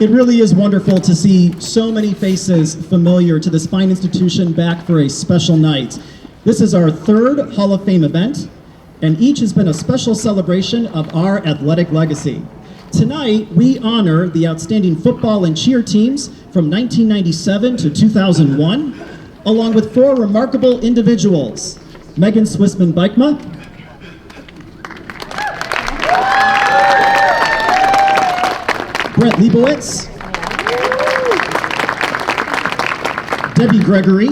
It really is wonderful to see so many faces familiar to this fine institution back for a special night. This is our third Hall of Fame event, and each has been a special celebration of our athletic legacy. Tonight, we honor the outstanding football and cheer teams from 1997 to 2001, along with four remarkable individuals: Megan Swissman-Bykma, Brett Leibowitz, Debbie Gregory,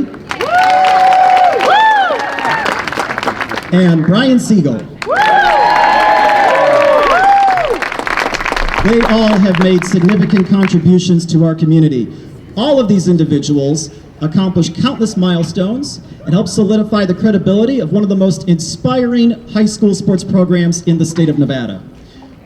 and Brian Siegel. They all have made significant contributions to our community. All of these individuals accomplished countless milestones and helped solidify the credibility of one of the most inspiring high school sports programs in the state of Nevada.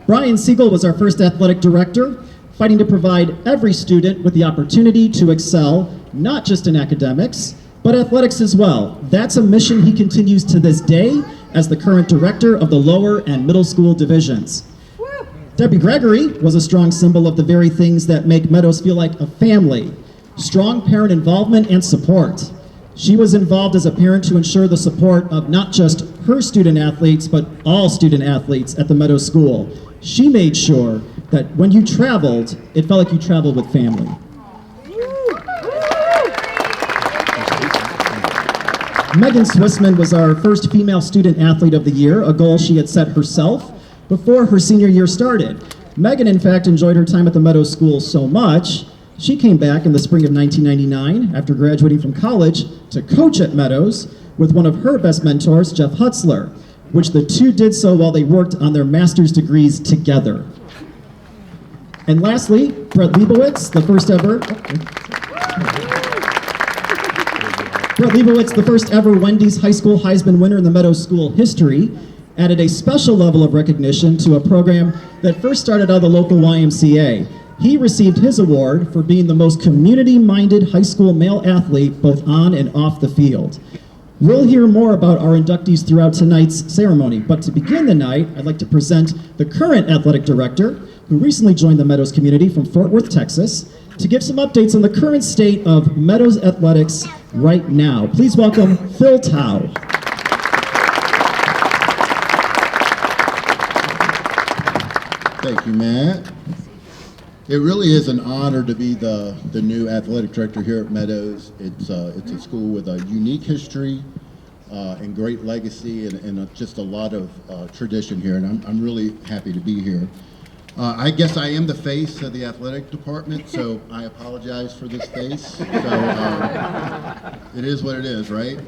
Brian Siegel was our first athletic director, fighting to provide every student with the opportunity to excel, not just in academics, but athletics as well. That's a mission he continues to this day as the current director of the lower and middle school divisions. Debbie Gregory was a strong symbol of the very things that make Meadows feel like a family: strong parent involvement and support. She was involved as a parent to ensure the support of not just her student athletes, but all student athletes at the Meadows School. She made sure that when you traveled, it felt like you traveled with family. Megan Swissman was our first female student athlete of the year, a goal she had set herself before her senior year started. Megan, in fact, enjoyed her time at the Meadows School so much, she came back in the spring of 1999 after graduating from college to coach at Meadows with one of her best mentors, Jeff Hutzler, which the two did so while they worked on their master's degrees together. And lastly, Brett Leibowitz, the first ever Wendy's High School Heisman winner in the Meadows School history, added a special level of recognition to a program that first started out of the local YMCA. He received his award for being the most community-minded high school male athlete both on and off the field. We'll hear more about our inductees throughout tonight's ceremony, but to begin the night, I'd like to present the current athletic director, who recently joined the Meadows community from Fort Worth, Texas, to give some updates on the current state of Meadows athletics right now. Please welcome Phil Tao. Thank you, Matt. It really is an honor to be the new athletic director here at Meadows. It's a school with a unique history and great legacy and just a lot of tradition here, and I'm really happy to be here. I guess I am the face of the athletic department, so I apologize for this face. So it is what it is, right?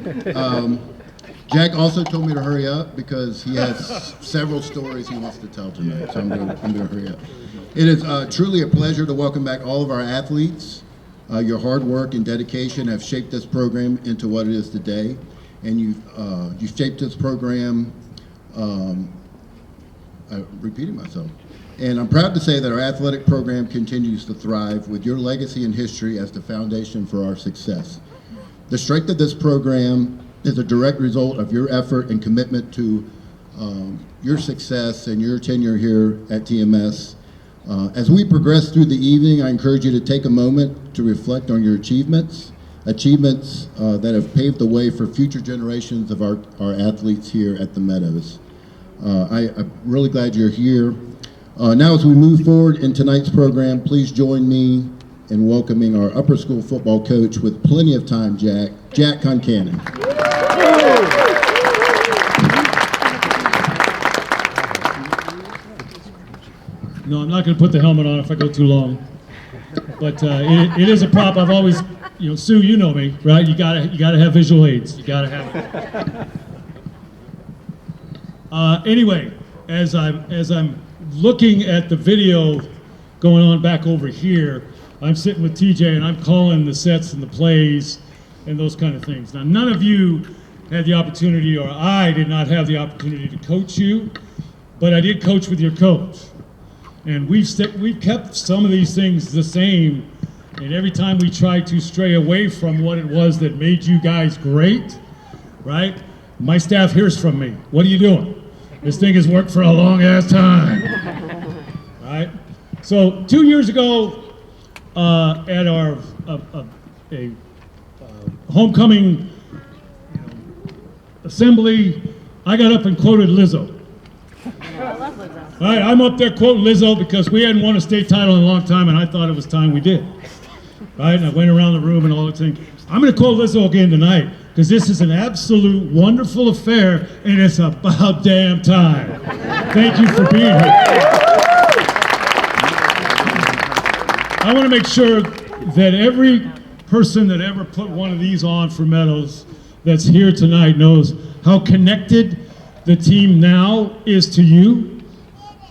Jack also told me to hurry up because he has several stories he wants to tell tonight, so I'm going to hurry up. It is truly a pleasure to welcome back all of our athletes. Your hard work and dedication have shaped this program into what it is today, and you've shaped this program. I'm repeating myself. And I'm proud to say that our athletic program continues to thrive with your legacy and history as the foundation for our success. The strength of this program is a direct result of your effort and commitment to your success and your tenure here at TMS. As we progress through the evening, I encourage you to take a moment to reflect on your achievements that have paved the way for future generations of our athletes here at the Meadows. I'm really glad you're here. Now, as we move forward in tonight's program, please join me in welcoming our upper school football coach with plenty of time, Jack Concannon. No, I'm not going to put the helmet on if I go too long. But it is a prop. I've always, Sue, you know me, right? You gotta have visual aids. You gotta have it. Anyway, as I'm looking at the video going on back over here, I'm sitting with TJ and I'm calling the sets and the plays and those kind of things. Now, none of you had the opportunity, or I did not have the opportunity to coach you, but I did coach with your coach. And we've kept some of these things the same, and every time we try to stray away from what it was that made you guys great, right? My staff hears from me. What are you doing? This thing has worked for a long ass time, right? So 2 years ago, at our homecoming assembly, I got up and quoted Lizzo. I love Lizzo. All right, I'm up there quoting Lizzo because we hadn't won a state title in a long time, and I thought it was time we did. Right, and I went around the room and all that thing. I'm going to quote Lizzo again tonight because this is an absolute wonderful affair, and it's about damn time. Thank you for being here. I want to make sure that every person that ever put one of these on for Meadows that's here tonight knows how connected the team now is to you,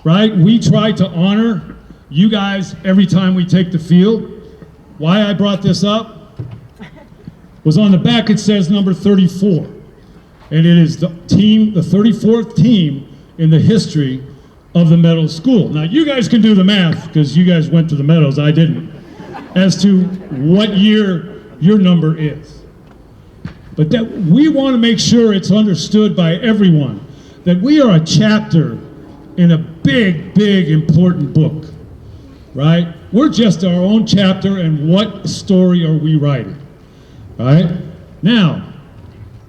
right? We try to honor you guys every time we take the field. Why I brought this up was on the back it says number 34, and it is the 34th team in the history of the Meadows School. Now you guys can do the math because you guys went to the Meadows, I didn't, as to what year your number is. But that we want to make sure it's understood by everyone that we are a chapter in a big, big, important book, right? We're just our own chapter, and what story are we writing, right? Now,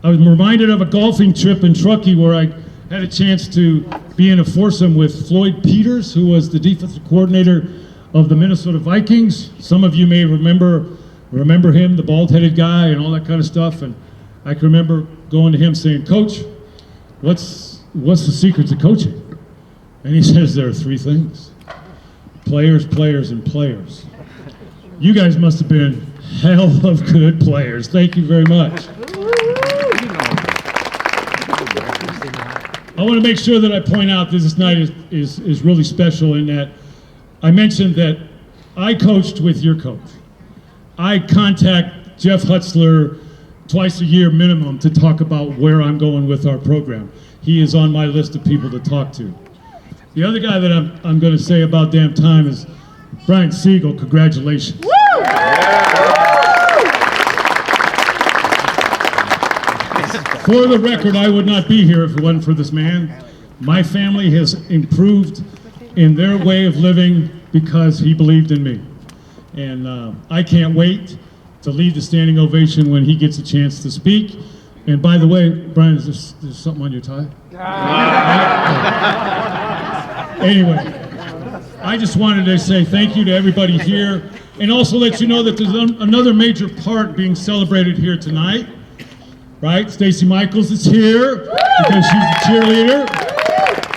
I was reminded of a golfing trip in Truckee where I had a chance to be in a foursome with Floyd Peters, who was the defensive coordinator of the Minnesota Vikings. Some of you may remember him, the bald-headed guy and all that kind of stuff. And I can remember going to him saying, "Coach, what's the secret to coaching?" And he says, "There are three things: players, players, and players." You guys must have been hell of good players. Thank you very much. I want to make sure that I point out this night is really special in that I mentioned that I coached with your coach. I contact Jeff Hutzler twice a year minimum to talk about where I'm going with our program. He is on my list of people to talk to. The other guy that I'm going to say about damn time is Brian Siegel. Congratulations. Woo! For the record, I would not be here if it wasn't for this man. My family has improved in their way of living because he believed in me. And I can't wait to lead the standing ovation when he gets a chance to speak. And by the way, Brian, is there something on your tie? Anyway, I just wanted to say thank you to everybody here and also let you know that there's another major part being celebrated here tonight. Right? Stacy Michaels is here because she's a cheerleader.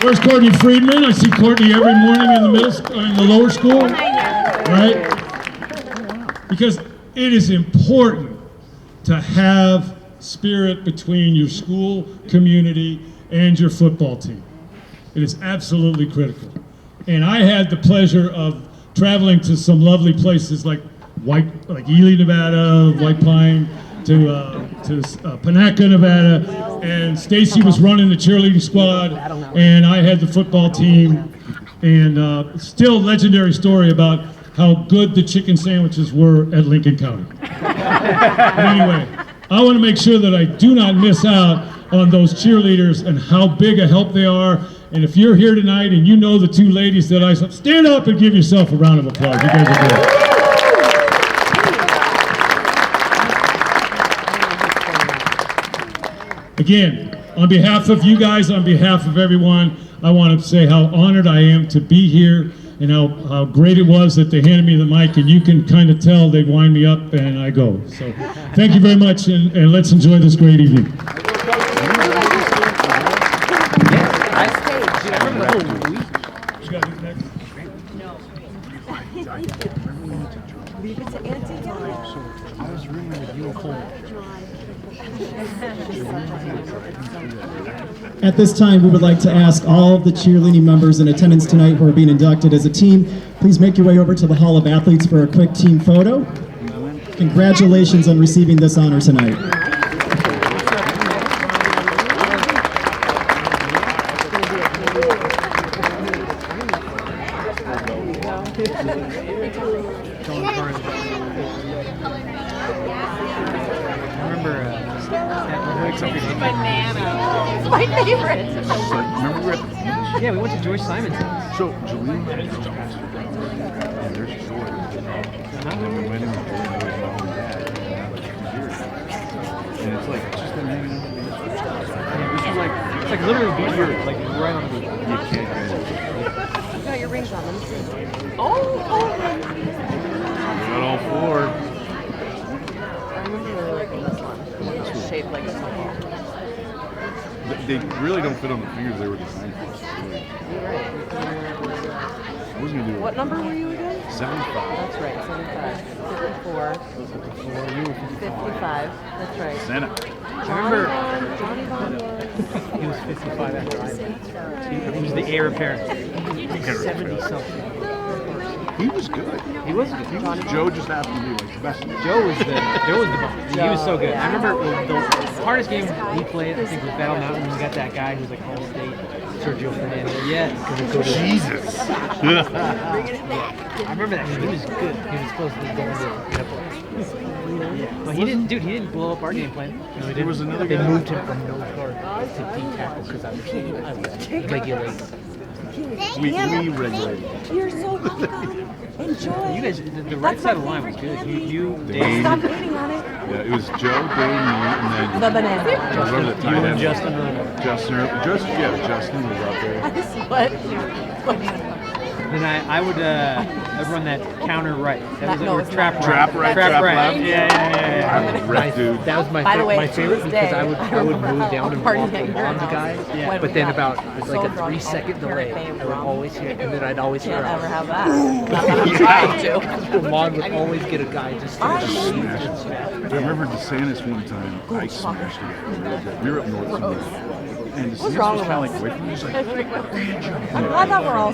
Where's Courtney Friedman? I see Courtney every morning in the lower school. Right? Because it is important to have spirit between your school, community, and your football team. It is absolutely critical. And I had the pleasure of traveling to some lovely places like Ely, Nevada, White Pine, to Panaca, Nevada, and Stacy was running the cheerleading squad, and I had the football team, and still legendary story about how good the chicken sandwiches were at Lincoln County. Anyway, I want to make sure that I do not miss out on those cheerleaders and how big a help they are. And if you're here tonight and you know the two ladies that I saw, stand up and give yourself a round of applause. You guys are good. Again, on behalf of you guys, on behalf of everyone, I want to say how honored I am to be here and how great it was that they handed me the mic, and you can kind of tell they wind me up and I go. So thank you very much, and let's enjoy this great evening. At this time, we would like to ask all of the cheerleading members in attendance tonight who are being inducted as a team, please make your way over to the Hall of Athletes for a quick team photo. Congratulations on receiving this honor tonight. Banana. It's my favorite. Remember we were Yeah, we went to George Simon's house. so Julie and there's George. then we went in with mom and dad, and it's like just been hanging out. This is like, it's like literally beach road, like right on the beach. You can't go. You got your rings on them. Oh! We got all four. I remember really liking this one. It's shaped like a football. They really don't fit on the fingers. They were designed for. You're right. I was gonna do What number were you again? 75. That's right, 75. 54. 55. That's right. Santa. Johnny Bond was... He was 55 after I met. He was the heir apparent. 70-something. He was good. He was good. Joe just happened to be like the best. Joe was the bomb. He was so good. I remember the hardest game we played, I think, was Battle Mountain. We got that guy who was like All State, Sergio Fernandez. Yeah. Jesus. I remember that. He was good. He was supposed to be going to Netflix. Yeah. But he didn't blow up our game plan. No, he didn't. There was another They guy. moved him from no guard to D tackle because I was regulated. We regulated. You're so welcome. Enjoy. You guys, the right side of the line was good. You, Dave, Stop hating on it. Yeah, it was Joe, Dave, me, and then The banana. whatever the you tight and end. Justin. Justin was up there. What? Then I'd run that counter right. That was No, or it's trap not. right. Trap right, trap left. Yeah. I'm a rip, dude. That was By the way, my to favorite this because day, I would remember move how down and party walk at your along the house guy. when But we then got about it's so like a drunk 3-second and delay. Karen I would came always hear, and then I'd always hear. Can't ever have that. Not that I'm trying to. Lamont would always get a guy just to I remember DeSantis one time, I smashed a guy. We were up north somewhere. And DeSantis wrong was with kind of us? like waiting. He's like, I'm glad that we're all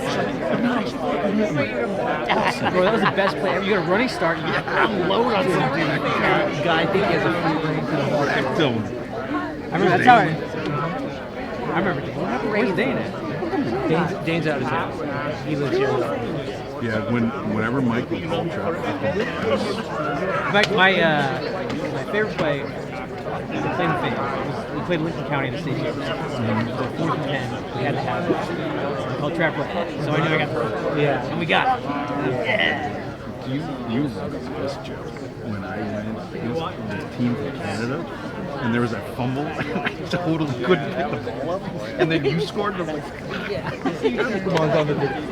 Bro, that was the best play ever. You got a running start, you unload on something. The guy I think he has a free reign to the ball. I don't. I remember that's how I remember Dane. Where's Dane at? Dane's out of town. He lives here. Yeah, whenever Mike would call trap. In fact, my favorite play, we played Lincoln County in the state championship. So 4th and 10, we had to have it. We called trap right. So I knew I got through. Yeah. And we got it. Yeah. You love this joke. When I went against the team from Canada, and there was a fumble, and I totally couldn't pick the ball up, and then you scored, and I'm like,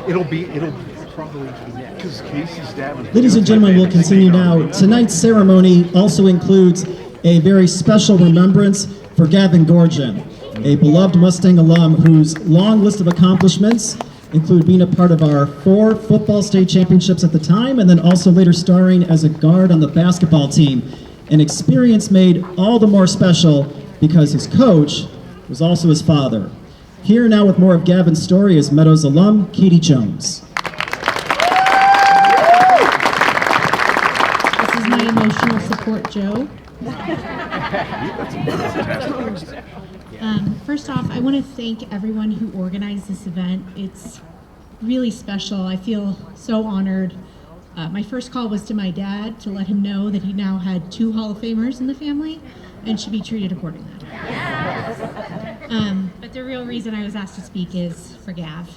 it'll probably be next. Because Casey's dad was. Ladies and gentlemen, we'll continue now. Tonight's ceremony also includes a very special remembrance for Gavin Gorgon, a beloved Mustang alum whose long list of accomplishments include being a part of our 4 football state championships at the time, and then also later starring as a guard on the basketball team. An experience made all the more special because his coach was also his father. Here now with more of Gavin's story is Meadows alum, Katie Jones. This is my emotional support, Joe. First off, I want to thank everyone who organized this event. It's really special. I feel so honored. My first call was to my dad to let him know that he now had 2 Hall of Famers in the family and should be treated accordingly. But the real reason I was asked to speak is for Gav.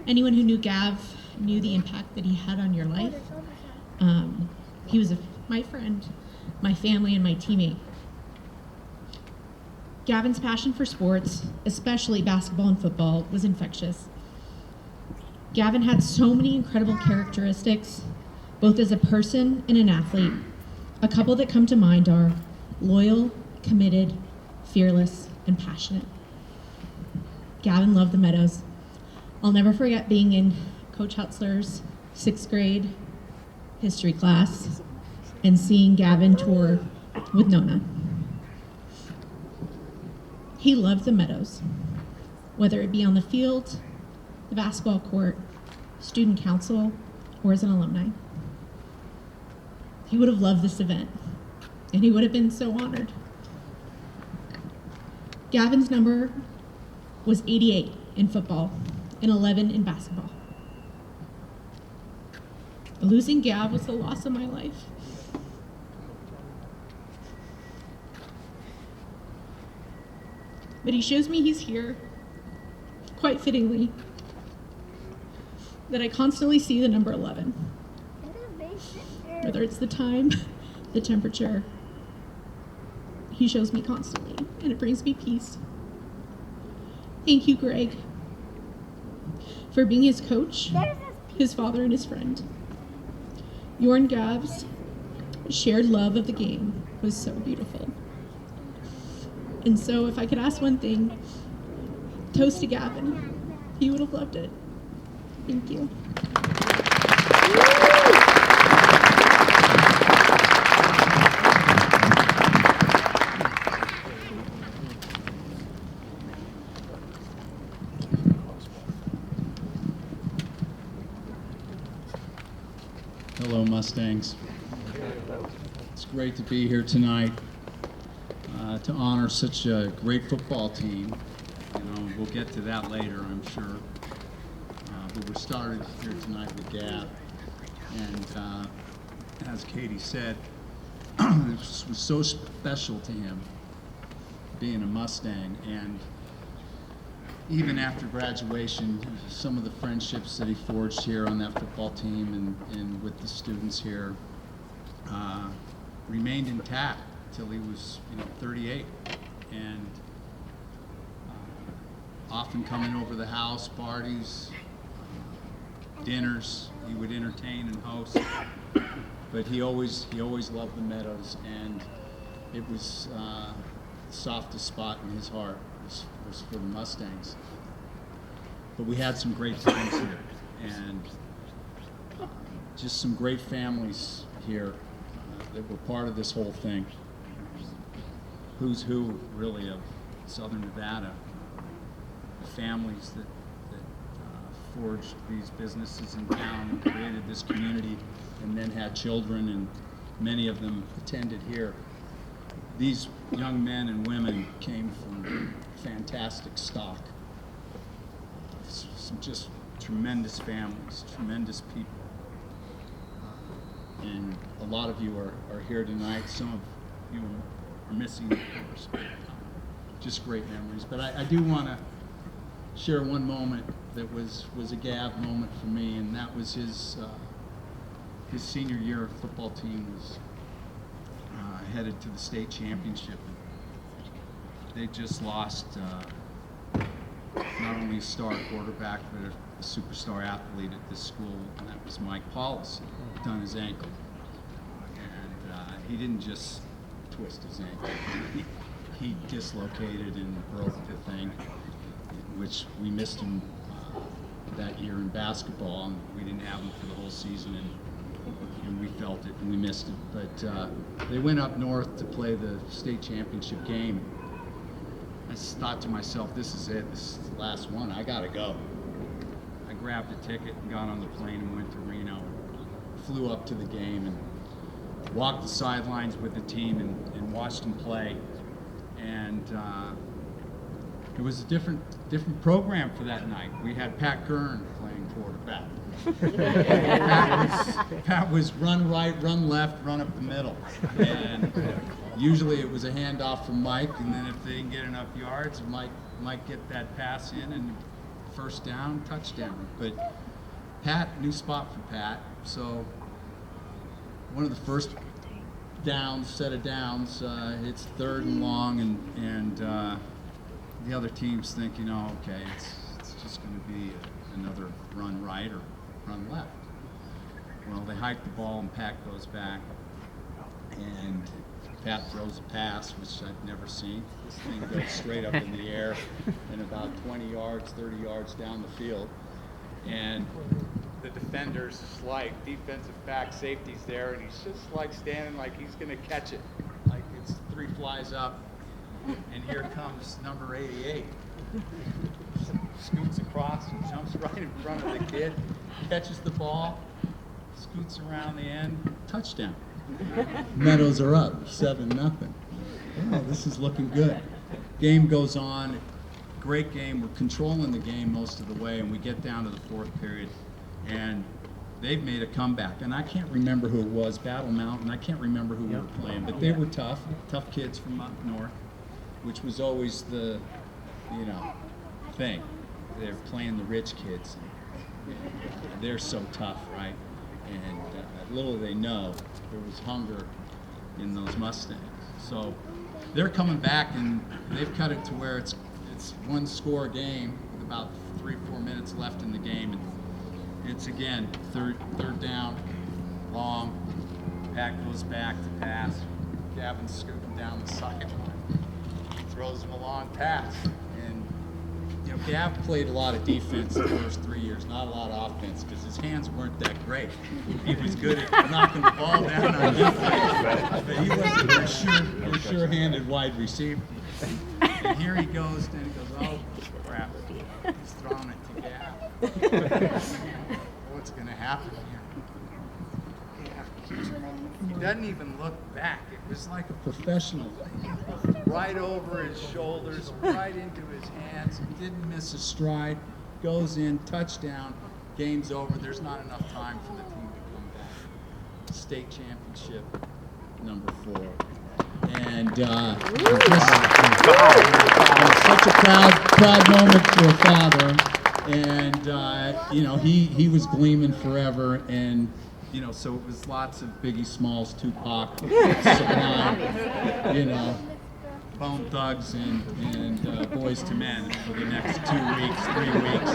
Anyone who knew Gav knew the impact that he had on your life. He was my friend, my family, and my teammate. Gavin's passion for sports, especially basketball and football, was infectious. Gavin had so many incredible characteristics, both as a person and an athlete. A couple that come to mind are loyal, committed, fearless, and passionate. Gavin loved the Meadows. I'll never forget being in Coach Hutzler's 6th grade history class and seeing Gavin tour with Nona. He loved the Meadows, whether it be on the field, the basketball court, student council, or as an alumni. He would have loved this event, and he would have been so honored. Gavin's number was 88 in football and 11 in basketball. Losing Gav was the loss of my life. But he shows me he's here, quite fittingly, that I constantly see the number 11. Whether it's the time, the temperature, he shows me constantly, and it brings me peace. Thank you, Greg, for being his coach, his father, and his friend. Your and Gav's shared love of the game was so beautiful. And so if I could ask one thing, toast to Gavin. He would have loved it. Thank you. Hello, Mustangs. It's great to be here tonight to honor such a great football team. We'll get to that later, I'm sure. But we started here tonight with Gav, and as Katie said, it was so special to him being a Mustang. And even after graduation, some of the friendships that he forged here on that football team and with the students here remained intact till he was 38. And often coming over the house, parties, dinners, he would entertain and host. But he always loved the Meadows, and it was the softest spot in his heart was for the Mustangs. But we had some great times here, and just some great families here that were part of this whole thing. Who's who, really, of Southern Nevada. Families that forged these businesses in town and created this community, and then had children, and many of them attended here. These young men and women came from fantastic stock. Some just tremendous families, tremendous people. And a lot of you are here tonight. Some of you are missing, of course. Just great memories. But I do want to share one moment that was a Gav moment for me, and that was his senior year. Football team was headed to the state championship. They just lost not only a star quarterback, but a superstar athlete at this school, and that was Mike Paulus. He'd done his ankle, and he didn't just twist his ankle. He dislocated and broke the thing, which we missed him that year in basketball, and we didn't have him for the whole season, and we felt it and we missed it. But they went up north to play the state championship game. I just thought to myself, this is it, this is the last one, I gotta go. I grabbed a ticket and got on the plane and went to Reno, flew up to the game and walked the sidelines with the team and watched them play. And it was a different program for that night. We had Pat Kern playing quarterback. Pat was run right, run left, run up the middle. And usually it was a handoff from Mike, and then if they didn't get enough yards, Mike might get that pass in and first down, touchdown. But Pat, new spot for Pat. So one of the first set of downs, it's 3rd and long, and the other teams think, okay, it's just going to be another run right or run left. Well, they hike the ball and Pat goes back, and Pat throws a pass, which I've never seen. This thing goes straight up in the air and about 20 yards, 30 yards down the field. And the defender's defensive back safety's there, and he's just standing like he's going to catch it. Like it's 3 flies up, and here comes number 88. Scoots across and jumps right in front of the kid, catches the ball, scoots around the end, touchdown. Meadows are up 7-0. Oh, this is looking good. Game goes on. Great game. We're controlling the game most of the way, and we get down to the 4th period, and they've made a comeback. And I can't remember who it was, Battle Mountain. I can't remember who we were playing, but they were tough kids from up north, which was always the, thing. They're playing the rich kids. they're so tough, right? And little they know, there was hunger in those Mustangs. So they're coming back, and they've cut it to where it's one score game with about 3-4 minutes left in the game. And it's again third down, long. Pat goes back to pass. Gavin's scooting down the sideline, throws him a long pass. And you know, Gav played a lot of defense the first 3 years, not a lot of offense, because his hands weren't that great. He was good at knocking the ball down on defense, but he wasn't a sure-handed wide receiver. And here he goes, and he goes, oh crap, he's throwing it to Gav. What's going to happen here? He doesn't even look back. It was like a professional. Right over his shoulders, right into his hands. Didn't miss a stride. Goes in, touchdown. Game's over. There's not enough time for the team to come back. State championship, number 4. And such a proud moment for a father. And you know, he was gleaming forever. And you know, so it was lots of Biggie Smalls, Tupac, Sublime, you know, Bone Thugs and Boys to Men for the next 2 weeks, 3 weeks.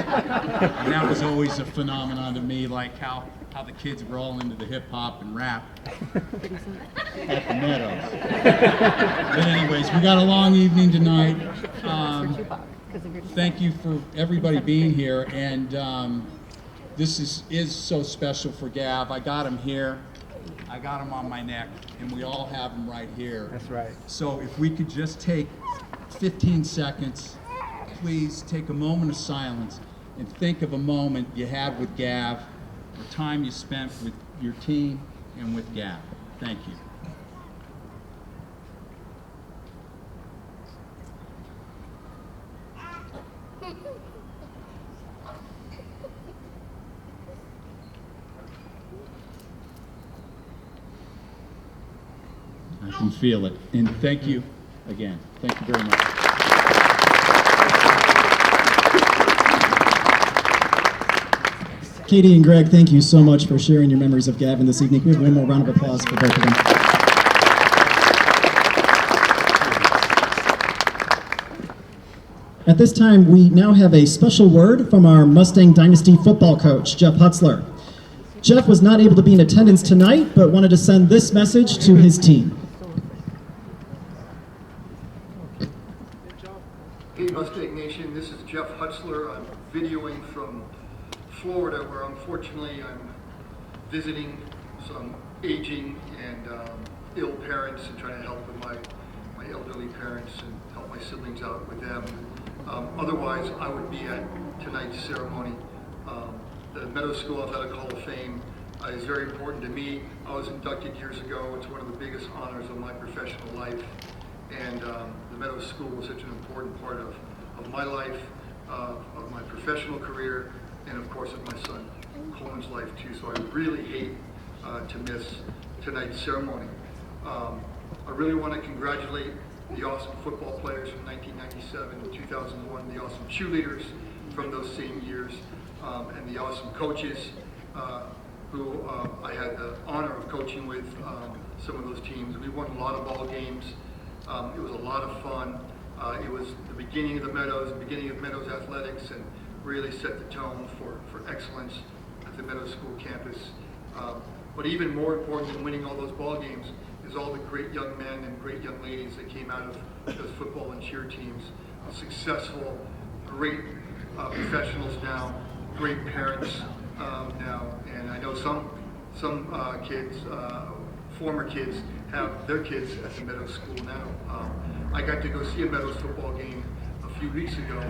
And that was always a phenomenon to me, like how the kids were all into the hip hop and rap at the Meadows. But anyways, we got a long evening tonight. Thank you for everybody being here. And this is so special for Gav. I got him here. I got him on my neck, and we all have him right here. That's right. So if we could just take 15 seconds, please take a moment of silence and think of a moment you had with Gav, or time you spent with your team and with Gav. Thank you. I can feel it. And thank you again. Thank you very much. Katie and Greg, thank you so much for sharing your memories of Gavin this evening. Can we have one more round of applause for both of them? At this time, we now have a special word from our Mustang Dynasty football coach, Jeff Hutzler. Jeff was not able to be in attendance tonight, but wanted to send this message to his team. Hey Mustang Nation, this is Jeff Hutzler. I'm videoing from Florida, where unfortunately I'm visiting some aging and ill parents and trying to help with my elderly parents and help my siblings out with them. Otherwise, I would be at tonight's ceremony. The Meadows School Athletic Hall of Fame is very important to me. I was inducted years ago. It's one of the biggest honors of my professional life. And the Meadows School was such an important part of my life, of my professional career, and of course of my son Coleman's life too. So I really hate to miss tonight's ceremony. I really want to congratulate the awesome football players from 1997 to 2001, the awesome cheerleaders from those same years, and the awesome coaches who I had the honor of coaching with some of those teams. We won a lot of ball games. It was a lot of fun. It was the beginning of the Meadows, the beginning of Meadows athletics, and really set the tone for excellence at the Meadows School campus. But even more important than winning all those ball games is all the great young men and great young ladies that came out of those football and cheer teams. Successful, great professionals now, great parents now, and I know some kids, former kids, have their kids at the Meadows School now. I got to go see a Meadows football game a few weeks ago,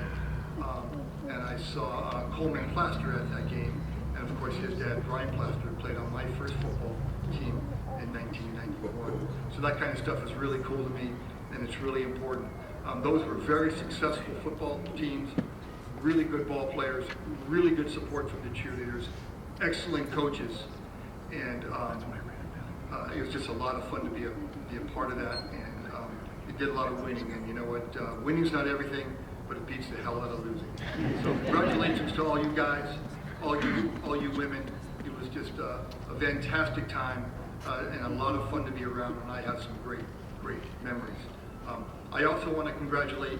and I saw Coleman Plaster at that game, and of course his dad, Brian Plaster, played on my first football team in 1991. So that kind of stuff is really cool to me, and it's really important. Those were very successful football teams, really good ball players, really good support from the cheerleaders, excellent coaches, and it was just a lot of fun to be a part of that, and it did a lot of winning, and you know what, winning's not everything, but it beats the hell out of losing. So congratulations to all you guys, all you women. It was just a fantastic time and a lot of fun to be around, and I have some great memories. I also want to congratulate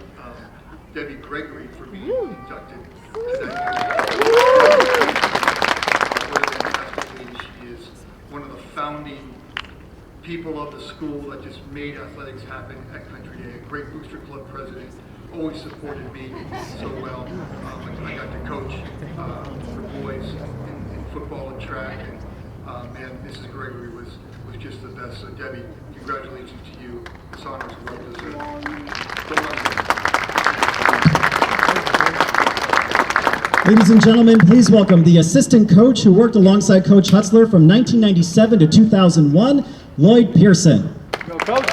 Debbie Gregory for being inducted to that year. She is one of the founding people of the school that just made athletics happen at Country Day. A great Booster Club president, always supported me so well. I got to coach for boys in football and track, and man, Mrs. Gregory was just the best. So Debbie, congratulations to you. This honor is well deserved. Ladies and gentlemen, please welcome the assistant coach who worked alongside Coach Hutzler from 1997 to 2001, Lloyd Pearson. Go, Coach.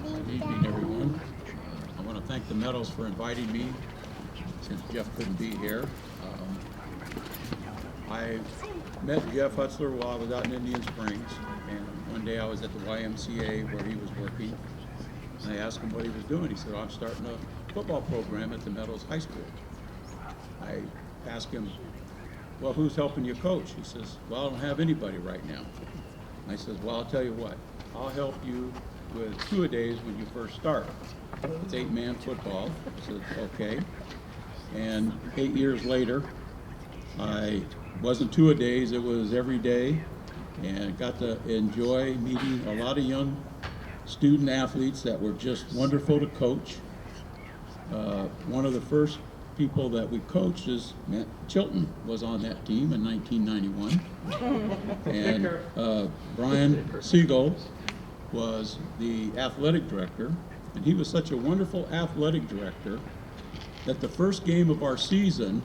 Good evening, everyone. I want to thank the Meadows for inviting me since Jeff couldn't be here. I met Jeff Hutzler while I was out in Indian Springs, and one day I was at the YMCA where he was working. And I asked him what he was doing. He said, "I'm starting a football program at the Meadows High School." I asked him, "Well, who's helping you coach?" He says, "Well, I don't have anybody right now." And I said, "Well, I'll tell you what, I'll help you with two-a-days when you first start. It's 8-man football." I said, "Okay." And 8 years later, I wasn't two-a-days, it was every day, and got to enjoy meeting a lot of young student athletes that were just wonderful to coach. One of the first people that we coached is Matt Chilton, was on that team in 1991. And Brian Siegel was the athletic director, and he was such a wonderful athletic director that the first game of our season,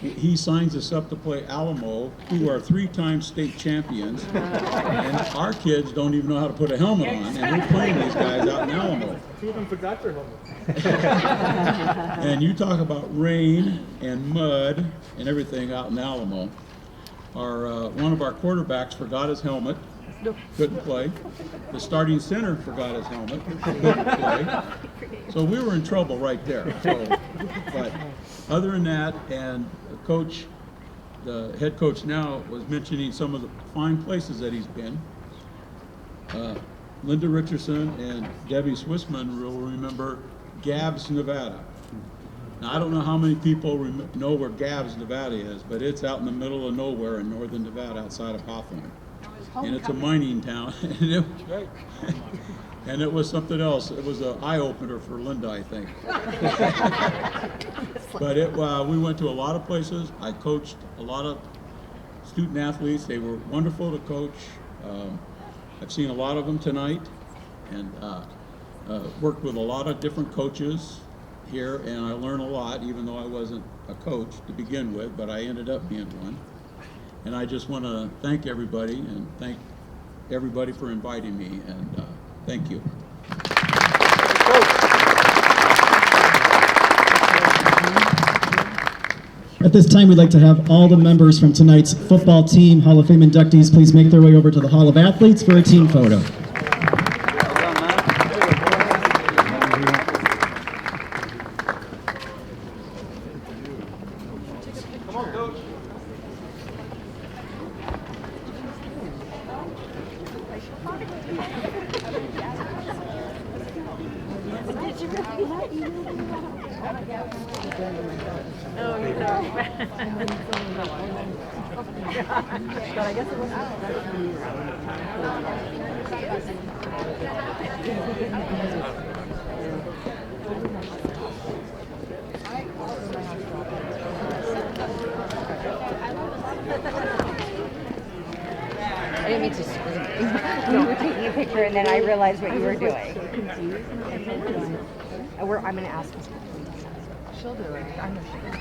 he signs us up to play Alamo, who are 3-time state champions, and our kids don't even know how to put a helmet on, and we're playing these guys out in Alamo. Two of them forgot their helmet. And you talk about rain and mud and everything out in Alamo. One of our quarterbacks forgot his helmet, couldn't play. The starting center forgot his helmet, couldn't play. So we were in trouble right there. But other than that, and coach, the head coach now, was mentioning some of the fine places that he's been. Linda Richardson and Debbie Swissman will remember Gabbs, Nevada. Now, I don't know how many people know where Gabbs, Nevada is, but it's out in the middle of nowhere in northern Nevada outside of Hawthorne. And it's a mining town. And it was something else. It was an eye-opener for Linda, I think. But we went to a lot of places. I coached a lot of student athletes. They were wonderful to coach. I've seen a lot of them tonight, and worked with a lot of different coaches here, and I learned a lot, even though I wasn't a coach to begin with, but I ended up being one. And I just want to thank everybody, and thank everybody for inviting me, and thank you. At this time, we'd like to have all the members from tonight's football team Hall of Fame inductees please make their way over to the Hall of Athletes for a team photo. I didn't mean to scream. You were taking a picture and then I realized what you were doing. I'm going to ask her. She'll do it. I know she will.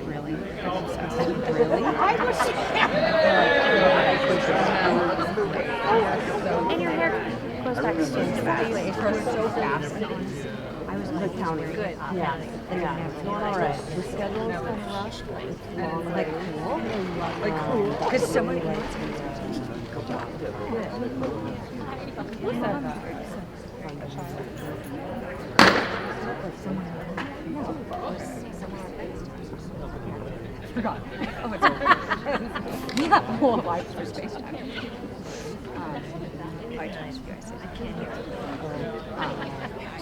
Really? Really? I was. And your hair goes back so fast. It grows so fast. I was good counting. Good. Yeah. It's going all right. The schedule is kind of rushed. It's long. Like cool. Like cool. Because someone wants me to. Forgot. Oh, it's yeah. Well, life for space time. I told you guys. I can't hear.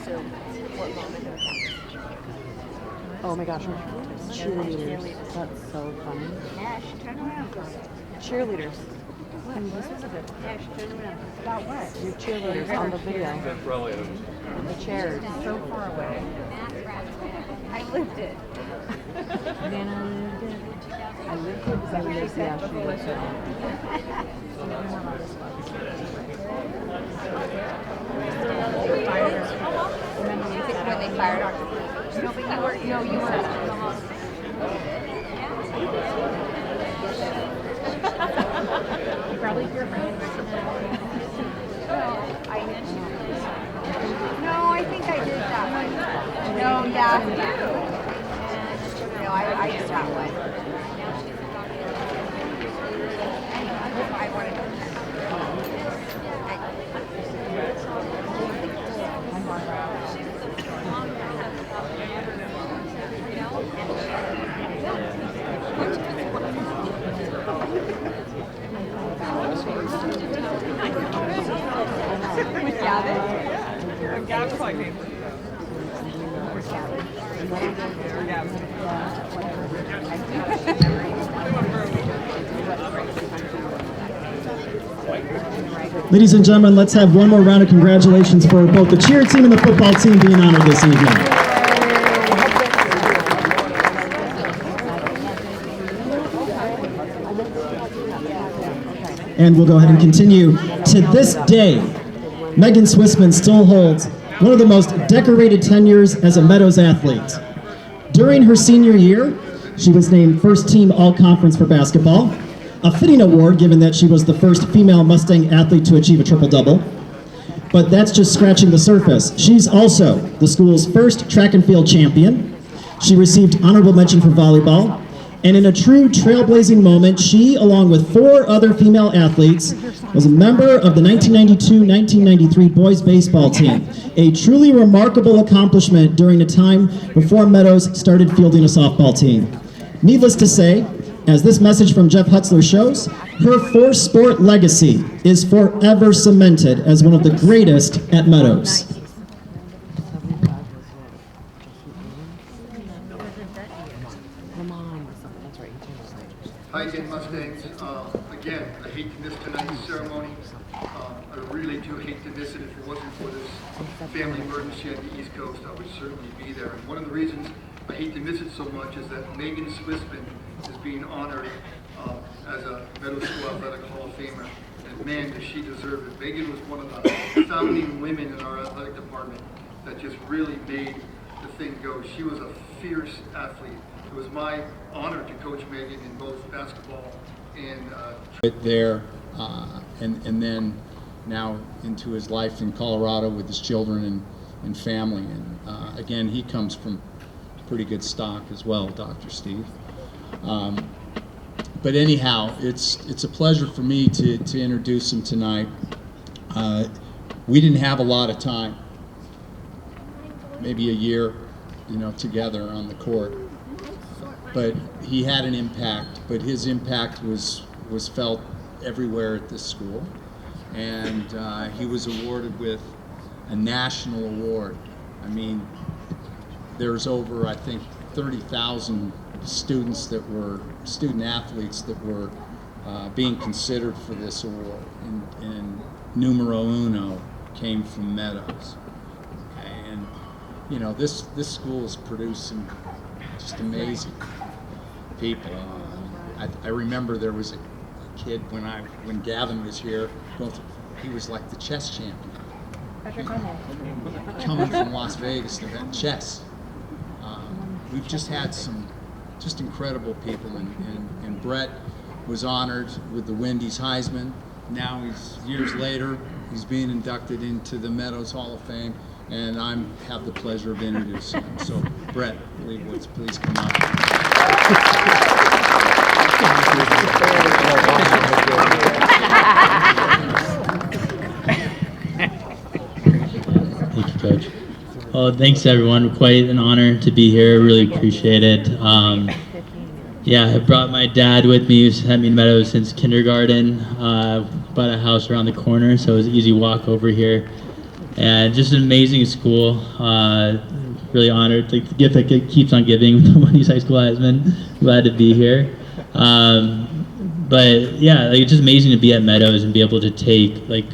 So, what moment? Oh my gosh, cheerleaders. That's so funny. Ash, turn around. Cheerleaders. This was a good one. Ash, turn around. About what? Your cheerleaders on the video. The chairs. So far away. I lived it. Nana lived it. I lived it because I lived the actual lived it. When they fired our no, but you were, no, you were. You probably your friend. No, I think I did that one. No, yeah. No, I did that one. I wanted to. With Gavin? Gavin's my favorite. Where's Gavin? Ladies and gentlemen, let's have one more round of congratulations for both the cheer team and the football team being honored this evening. And we'll go ahead and continue. To this day, Megan Swissman still holds one of the most decorated tenures as a Meadows athlete. During her senior year, she was named first team all-conference for basketball, a fitting award given that she was the first female Mustang athlete to achieve a triple-double. But that's just scratching the surface. She's also the school's first track and field champion. She received honorable mention for volleyball. And in a true trailblazing moment, she, along with 4 other female athletes, was a member of the 1992-1993 boys baseball team, a truly remarkable accomplishment during a time before Meadows started fielding a softball team. Needless to say, as this message from Jeff Hutzler shows, her 4-sport legacy is forever cemented as one of the greatest at Meadows. Hi again, Mustangs. Again, I hate to miss tonight's ceremony. I really do hate to miss it. If it wasn't for this family emergency on the East Coast, I would certainly be there. And one of the reasons I hate to miss it so much is that Megan Swissman is being honored as a Meadows School Athletic Hall of Famer. And man, does she deserve it. Megan was one of the founding women in our athletic department that just really made the thing go. She was a fierce athlete. It was my honor to coach Megan in both basketball and there, and then now into his life in Colorado with his children and family. And again, he comes from pretty good stock as well, Dr. Steve. But anyhow, it's a pleasure for me to introduce him tonight. We didn't have a lot of time, maybe a year, together on the court. But he had an impact, but his impact was felt everywhere at this school. And he was awarded with a national award. I mean, there's over, I think, 30,000 student athletes that were being considered for this award. And numero uno came from Meadows. Okay, and this school is producing just amazing people. I remember there was a kid when Gavin was here, he was like the chess champion. Coming from Las Vegas to that chess. We've just had some just incredible people, and Brett was honored with the Wendy's Heisman. Now years later, he's being inducted into the Meadows Hall of Fame, and I have the pleasure of introducing him. So, Brett Leibowitz, please come up. Well, thanks everyone. Quite an honor to be here. Really appreciate it. Yeah, I brought my dad with me. He's had me in Meadows since kindergarten. Bought a house around the corner, so it was an easy walk over here. And just an amazing school. Really honored. Like the gift that keeps on giving with the Wendy's High School Heisman. Glad to be here. But yeah, like, it's just amazing to be at Meadows and be able to take like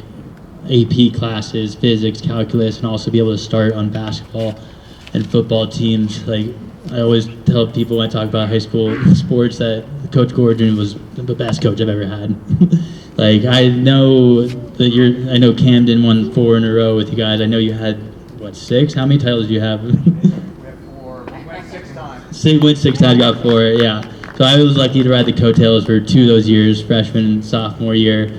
AP classes, physics, calculus, and also be able to start on basketball and football teams. Like I always tell people when I talk about high school sports that Coach Gordon was the best coach I've ever had. Like I know that I know Camden won 4 in a row with you guys. I know you had what, 6? How many titles do you have? We have 4. We went 6 times. Went 6 times, got 4. Yeah. So I was lucky to ride the coattails for 2 of those years, freshman and sophomore year.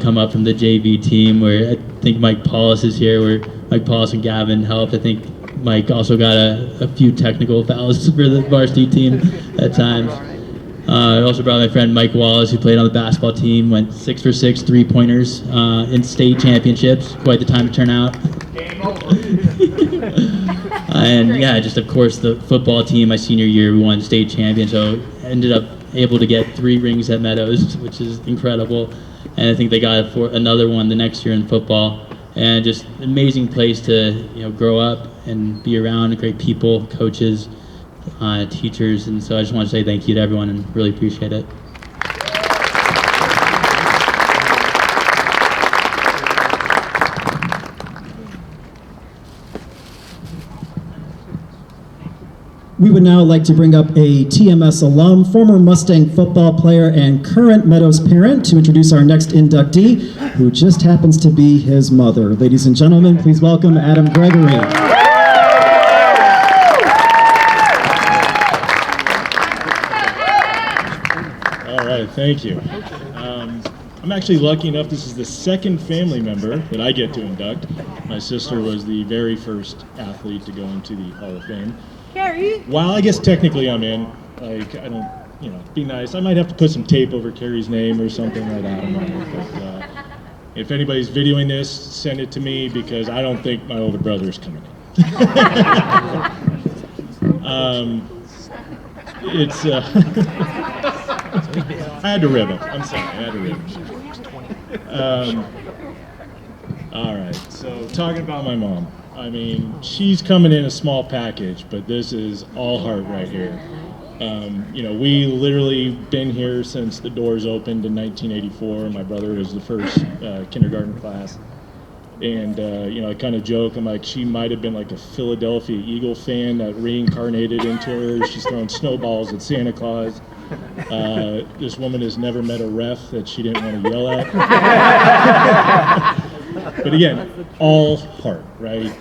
Come up from the JV team where I think Mike Paulus is here, where Mike Paulus and Gavin helped. I think Mike also got a few technical fouls for the varsity team at times. I also brought my friend Mike Wallace, who played on the basketball team, went 6 for 6 3-pointers in state championships. Quite the time to turn out. Game over. And yeah, just of course the football team, my senior year, we won state champion, so ended up able to get 3 rings at Meadows, which is incredible. And I think they got another one the next year in football. And just an amazing place to grow up and be around great people, coaches, teachers. And so I just want to say thank you to everyone and really appreciate it. We would now like to bring up a TMS alum, former Mustang football player, and current Meadows parent to introduce our next inductee, who just happens to be his mother. Ladies and gentlemen, please welcome Adam Gregory. All right, thank you. I'm actually lucky enough, this is the second family member that I get to induct. My sister was the very first athlete to go into the Hall of Fame. Carrie? While I guess technically I'm in, like, I don't, be nice. I might have to put some tape over Carrie's name or something like that. I don't know. But if anybody's videoing this, send it to me because I don't think my older brother is coming in. I had to rib him. I'm sorry, I had to rib him. All right, so talking about my mom. I mean, she's coming in a small package, but this is all heart right here. We literally been here since the doors opened in 1984. My brother was the first kindergarten class. And, I kind of joke, I'm like, she might have been like a Philadelphia Eagle fan that reincarnated into her. She's throwing snowballs at Santa Claus. This woman has never met a ref that she didn't want to yell at. But again, all heart, right?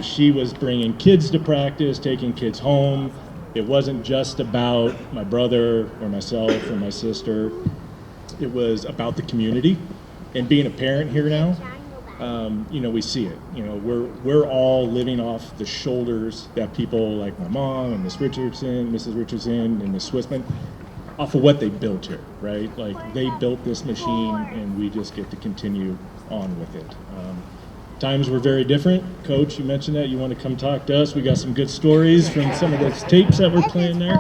She was bringing kids to practice, taking kids home. It wasn't just about my brother or myself or my sister. It was about the community. And being a parent here now, we see it. We're all living off the shoulders that people like my mom and Mrs. Richardson, and Miss Swissman, off of what they built here, right? Like they built this machine, and we just get to continue on with it. Times were very different. Coach, you mentioned that. You want to come talk to us? We got some good stories from some of those tapes that we're playing there.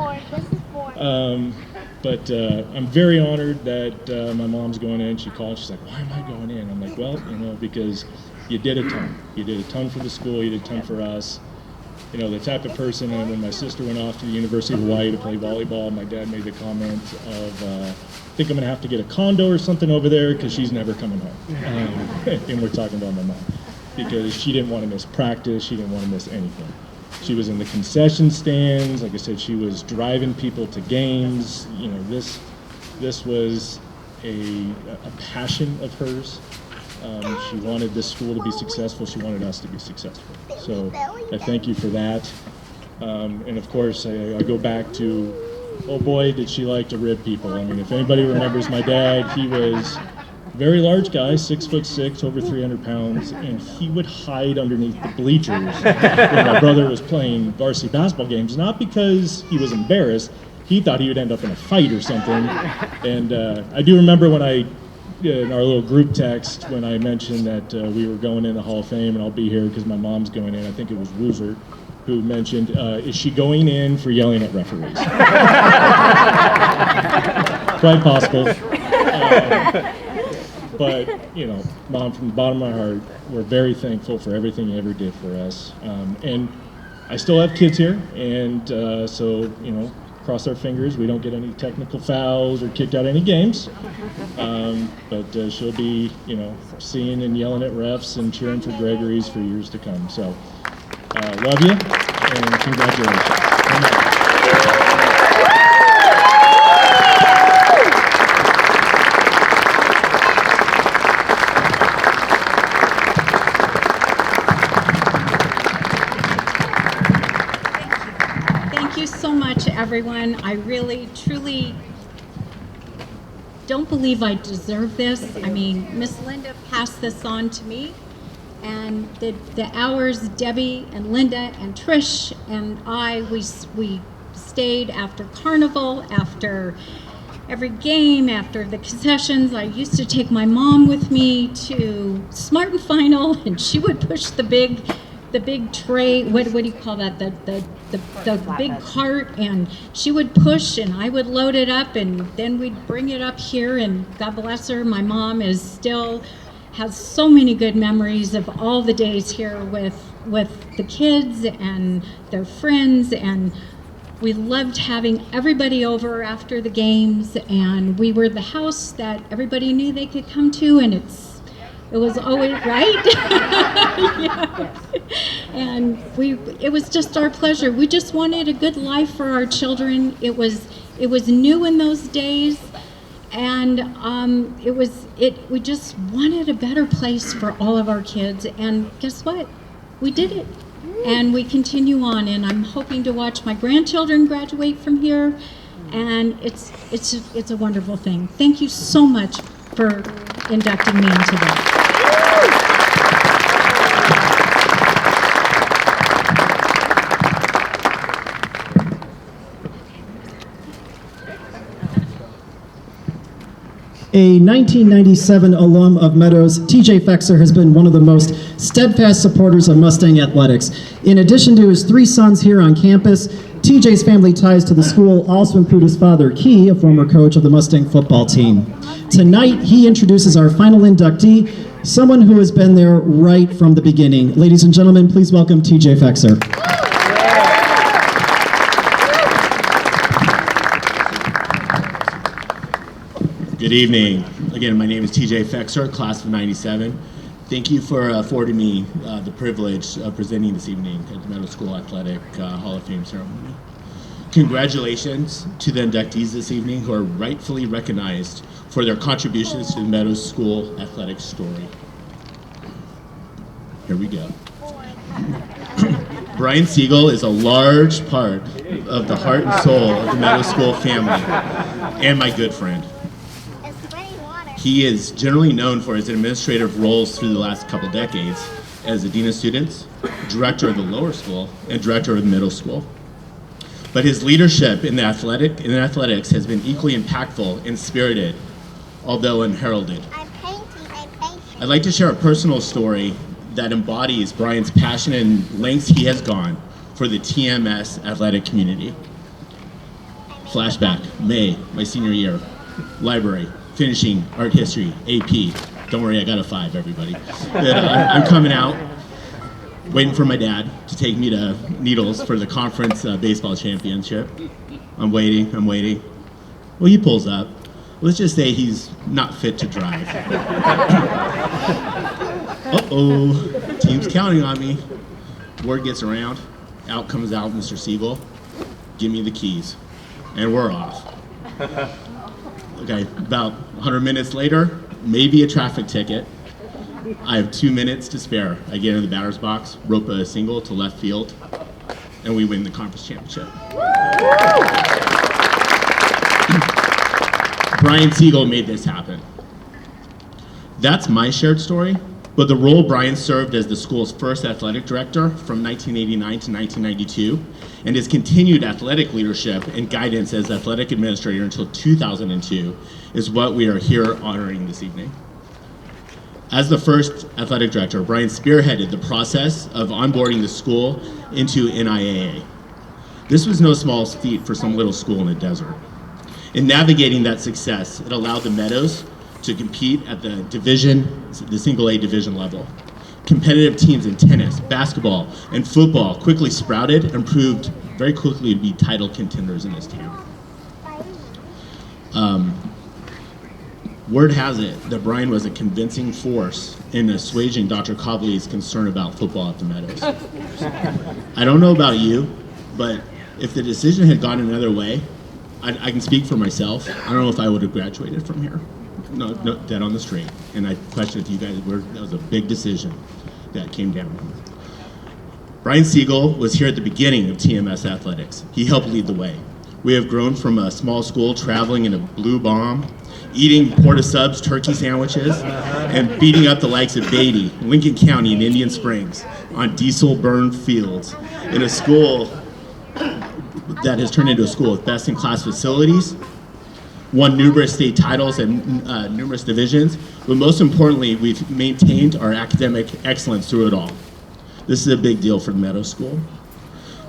But I'm very honored that my mom's going in. She called. She's like, "Why am I going in?" I'm like, "Well, because you did a ton. You did a ton for the school. You did a ton for us. The type of person." And when my sister went off to the University of Hawaii to play volleyball, my dad made the comment of, "I think I'm going to have to get a condo or something over there because she's never coming home." And we're talking about my mom because she didn't want to miss practice. She didn't want to miss anything. She was in the concession stands. Like I said, she was driving people to games. This was a passion of hers. She wanted this school to be successful. She wanted us to be successful. So I thank you for that. And of course, I go back to, oh boy, did she like to rib people. I mean, if anybody remembers my dad, he was a very large guy, 6'6", over 300 pounds, and he would hide underneath the bleachers when my brother was playing varsity basketball games, not because he was embarrassed. He thought he would end up in a fight or something. And I do remember when I in our little group text when I mentioned that we were going in the Hall of Fame and I'll be here because my mom's going in. I think it was Woozert who mentioned, is she going in for yelling at referees? Quite possible. But, you know, Mom, from the bottom of my heart, we're very thankful for everything you ever did for us. And I still have kids here, and so, you know, cross our fingers we don't get any technical fouls or kicked out any games. But she'll be, you know, singing and yelling at refs and cheering for Gregory's for years to come. So, love you, and congratulations. Thank you so much, everyone. I really, truly don't believe I deserve this. I mean, Miss Linda passed this on to me, and the hours Debbie and Linda and Trish and I, we stayed after carnival, after every game, after the concessions. I used to take my mom with me to Smart and Final, and she would push the big tray, what do you call that, the big cart, and she would push and I would load it up, and then we'd bring it up here, and God bless her, my mom has so many good memories of all the days here with the kids and their friends, and we loved having everybody over after the games, and we were the house that everybody knew they could come to, and it was always right. Yeah. And it was just our pleasure. We just wanted a good life for our children. It was new in those days, and we just wanted a better place for all of our kids. And guess what? We did it, and we continue on. And I'm hoping to watch my grandchildren graduate from here, and it's a wonderful thing. Thank you so much for inducting me into this. A 1997 alum of Meadows, TJ Fexer has been one of the most steadfast supporters of Mustang athletics. In addition to his 3 sons here on campus, TJ's family ties to the school also include his father, Key, a former coach of the Mustang football team. Tonight, he introduces our final inductee, someone who has been there right from the beginning. Ladies and gentlemen, please welcome TJ Fexer. Good evening. Again, my name is TJ Fexer, class of 97. Thank you for affording me the privilege of presenting this evening at the Meadows School Athletic Hall of Fame ceremony. Congratulations to the inductees this evening who are rightfully recognized for their contributions to the Meadows School athletic story. Here we go. Brian Siegel is a large part of the heart and soul of the Meadows School family and my good friend. He is generally known for his administrative roles through the last couple decades as the Dean of Students, Director of the lower school, and Director of the middle school. But his leadership in athletics has been equally impactful and spirited, although unheralded. I'd like to share a personal story that embodies Brian's passion and lengths he has gone for the TMS athletic community. Flashback, May, my senior year, library, finishing art history, AP. Don't worry, I got a 5, everybody. I'm coming out, waiting for my dad to take me to Needles for the conference baseball championship. I'm waiting. Well, he pulls up. Let's just say he's not fit to drive. Uh-oh, team's counting on me. Word gets around, out comes out Mr. Siegel. Give me the keys. And we're off. Okay, about 100 minutes later, maybe a traffic ticket. I have 2 minutes to spare. I get in the batter's box, rope a single to left field, and we win the conference championship. Brian Siegel made this happen. That's my shared story, But the role Brian served as the school's first athletic director from 1989 to 1992, and his continued athletic leadership and guidance as athletic administrator until 2002 is what we are here honoring this evening. As the first athletic director, Brian spearheaded the process of onboarding the school into NIAA. This was no small feat for some little school in the desert. In navigating that success, it allowed the Meadows to compete at the single A division level. Competitive teams in tennis, basketball, and football quickly sprouted and proved very quickly to be title contenders in this town. Word has it that Brian was a convincing force in assuaging Dr. Cobley's concern about football at the Meadows. I don't know about you, but if the decision had gone another way, I can speak for myself. I don't know if I would have graduated from here. No, dead on the straight. And I question if you guys were, that was a big decision that came down. Brian Siegel was here at the beginning of TMS athletics. He helped lead the way. We have grown from a small school traveling in a blue bomb, eating porta subs, turkey sandwiches, and beating up the likes of Beatty, Lincoln County, and Indian Springs on diesel-burned fields in a school that has turned into a school with best-in-class facilities, won numerous state titles and numerous divisions, but most importantly, we've maintained our academic excellence through it all. This is a big deal for the Meadows School.